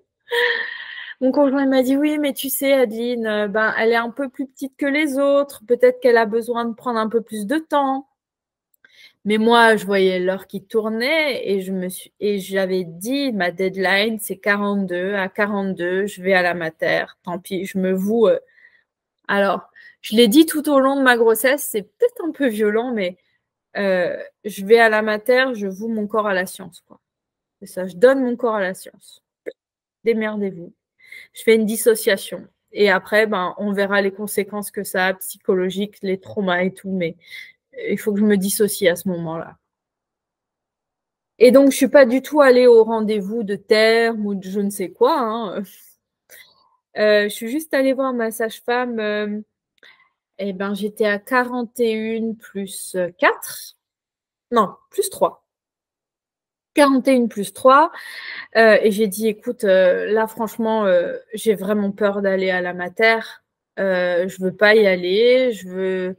Mon conjoint m'a dit oui, mais tu sais, Adeline, ben, elle est un peu plus petite que les autres, peut-être qu'elle a besoin de prendre un peu plus de temps. Mais moi, je voyais l'heure qui tournait et j'avais dit ma deadline, c'est 42. À 42, je vais à la mater. Tant pis, je me voue. Alors, je l'ai dit tout au long de ma grossesse, c'est peut-être un peu violent, mais je vais à la mater, je voue mon corps à la science, quoi. C'est ça, je donne mon corps à la science. Démerdez-vous. Je fais une dissociation. Et après, ben, on verra les conséquences que ça a, psychologiques, les traumas et tout, mais il faut que je me dissocie à ce moment-là. Et donc, je ne suis pas du tout allée au rendez-vous de terme ou de je ne sais quoi. Hein. Je suis juste allée voir ma sage-femme. Eh ben, j'étais à 41 plus 4. Non, plus 3. 41 plus 3. Et j'ai dit, écoute, là, franchement, j'ai vraiment peur d'aller à la mater. Je veux pas y aller. Je veux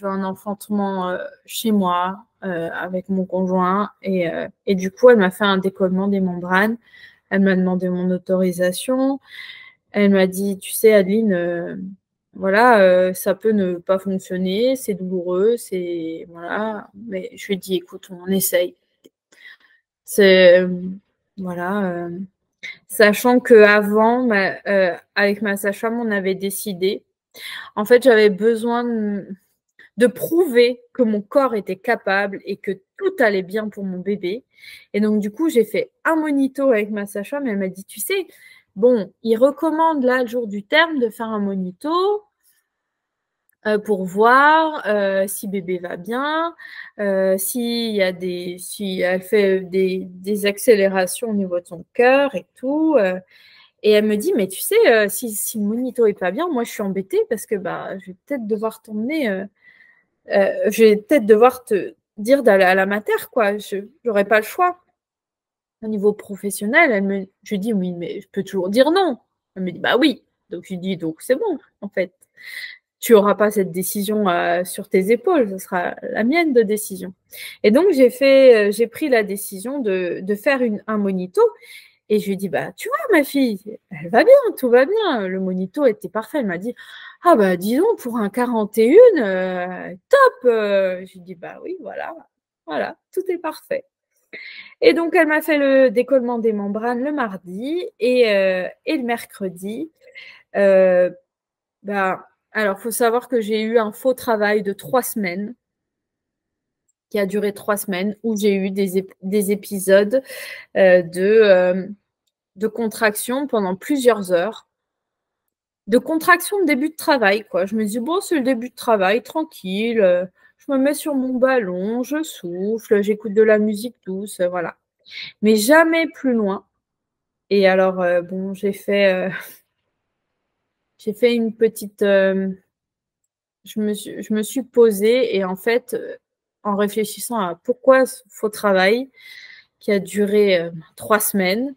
un enfantement chez moi avec mon conjoint. Et du coup, elle m'a fait un décollement des membranes. Elle m'a demandé mon autorisation. Elle m'a dit, tu sais, Adeline, voilà, ça peut ne pas fonctionner, c'est douloureux, c'est voilà. Mais je lui ai dit, écoute, on essaye. C'est voilà. Sachant qu'avant, avec ma sage-femme, on avait décidé. En fait, j'avais besoin de prouver que mon corps était capable et que tout allait bien pour mon bébé. Et donc, du coup, j'ai fait un monito avec ma sage-femme. Elle m'a dit, tu sais, bon, il recommande là, le jour du terme, de faire un monito pour voir si bébé va bien, si elle fait des accélérations au niveau de son cœur et tout. Et elle me dit, mais tu sais, si le monito est pas bien, moi je suis embêtée parce que bah, je vais peut-être devoir t'emmener, je vais peut-être devoir te dire d'aller à la mater, quoi. Je n'aurai pas le choix. Au niveau professionnel, je lui dis, oui, mais je peux toujours dire non. Elle me dit, bah oui. Donc je lui dis, donc c'est bon, en fait. Tu n'auras pas cette décision sur tes épaules, ce sera la mienne de décision. Et donc, j'ai pris la décision de faire un monito. Et je lui ai dit, bah, tu vois, ma fille, elle va bien, tout va bien. Le monito était parfait. Elle m'a dit, ah bah, dis donc, pour un 41, top. Je lui ai dit, bah oui, voilà. Voilà, tout est parfait. Et donc, elle m'a fait le décollement des membranes le mardi et le mercredi. Alors, faut savoir que j'ai eu un faux travail de 3 semaines, qui a duré 3 semaines, où j'ai eu des épisodes de contraction pendant plusieurs heures. De contraction de début de travail, quoi. Je me dis, bon, c'est le début de travail, tranquille. Je me mets sur mon ballon, je souffle, j'écoute de la musique douce, voilà. Mais jamais plus loin. Et alors, bon, j'ai fait une petite. Je me suis posée et en fait, en réfléchissant à pourquoi ce faux travail qui a duré 3 semaines,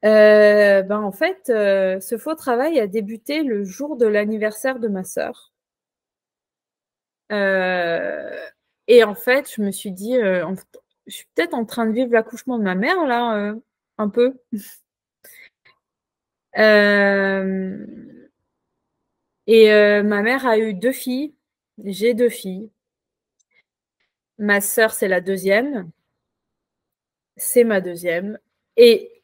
en fait, ce faux travail a débuté le jour de l'anniversaire de ma sœur. Et en fait, je me suis dit, je suis peut-être en train de vivre l'accouchement de ma mère là, un peu. Et ma mère a eu 2 filles. J'ai 2 filles. Ma sœur, c'est la deuxième. C'est ma deuxième. Et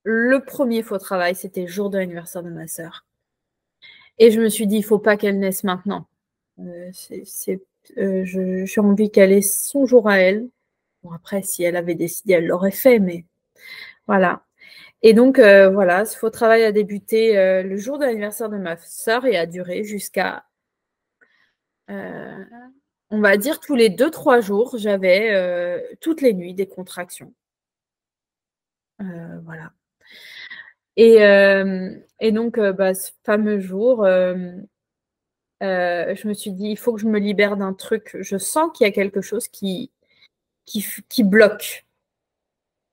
le premier faux travail, c'était le jour de l'anniversaire de ma sœur. Et je me suis dit, il ne faut pas qu'elle naisse maintenant. J'ai envie qu'elle ait son jour à elle. Bon, après, si elle avait décidé, elle l'aurait fait, mais voilà. Et donc, voilà, ce faux travail a débuté le jour de l'anniversaire de ma sœur et a duré jusqu'à, on va dire, tous les 2-3 jours, j'avais toutes les nuits des contractions. Voilà. Et donc, ce fameux jour, je me suis dit, il faut que je me libère d'un truc. Je sens qu'il y a quelque chose qui bloque.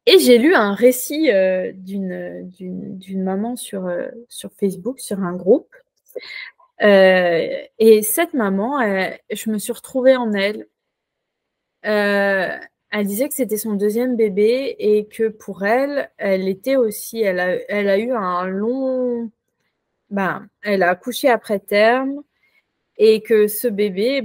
Et j'ai lu un récit d'une maman sur Facebook, sur un groupe. Et cette maman, je me suis retrouvée en elle. Elle disait que c'était son deuxième bébé et que pour elle, elle a eu un long... elle a accouché après terme et que ce bébé,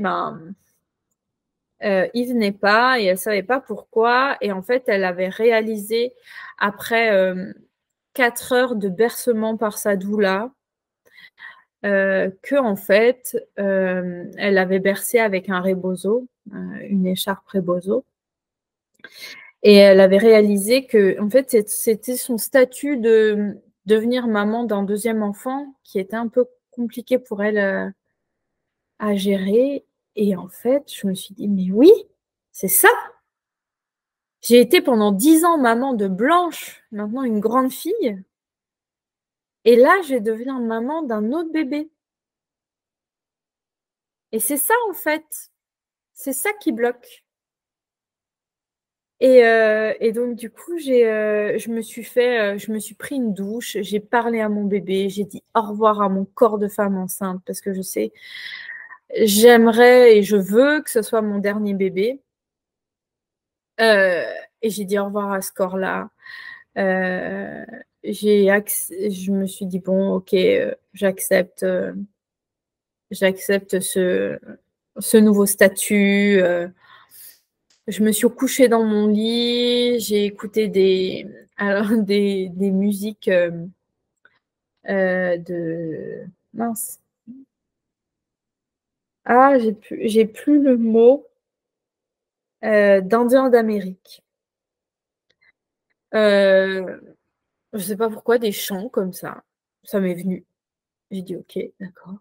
il venait pas et elle savait pas pourquoi. Et en fait, elle avait réalisé après 4 heures de bercement par sa doula que en fait, elle avait bercé avec un rebozo, une écharpe rebozo. Et elle avait réalisé que en fait, c'était son statut de devenir maman d'un deuxième enfant qui était un peu compliqué pour elle à gérer. Et en fait, je me suis dit, mais oui, c'est ça. J'ai été pendant 10 ans maman de Blanche, maintenant une grande fille. Et là, je vais devenir maman d'un autre bébé. Et c'est ça, en fait. C'est ça qui bloque. Et donc, du coup, je me suis pris une douche, j'ai parlé à mon bébé, j'ai dit au revoir à mon corps de femme enceinte parce que je sais, j'aimerais et je veux que ce soit mon dernier bébé. Et j'ai dit au revoir à ce corps-là. Je me suis dit, bon, ok, j'accepte ce nouveau statut. Je me suis couchée dans mon lit, j'ai écouté des musiques de... Mince. Ah, j'ai plus le mot. D'Indiens d'Amérique. Je sais pas pourquoi, des chants comme ça. Ça m'est venu. J'ai dit, ok, d'accord.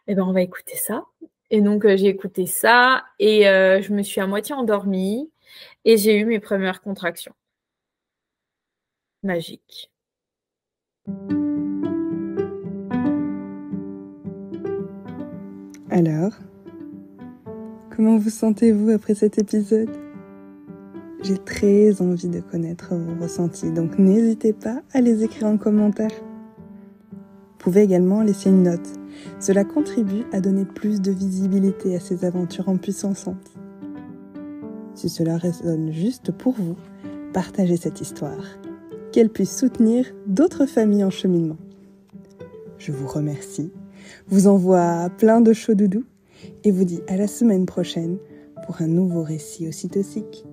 Eh ben, on va écouter ça. Et donc, j'ai écouté ça et je me suis à moitié endormie et j'ai eu mes premières contractions. Magique. Alors, comment vous sentez-vous après cet épisode ? J'ai très envie de connaître vos ressentis, donc n'hésitez pas à les écrire en commentaire. Vous pouvez également laisser une note. Cela contribue à donner plus de visibilité à ces aventures en puissançantes. Si cela résonne juste pour vous, partagez cette histoire, qu'elle puisse soutenir d'autres familles en cheminement. Je vous remercie, vous envoie plein de chaud doudou et vous dis à la semaine prochaine pour un nouveau récit ocytocique.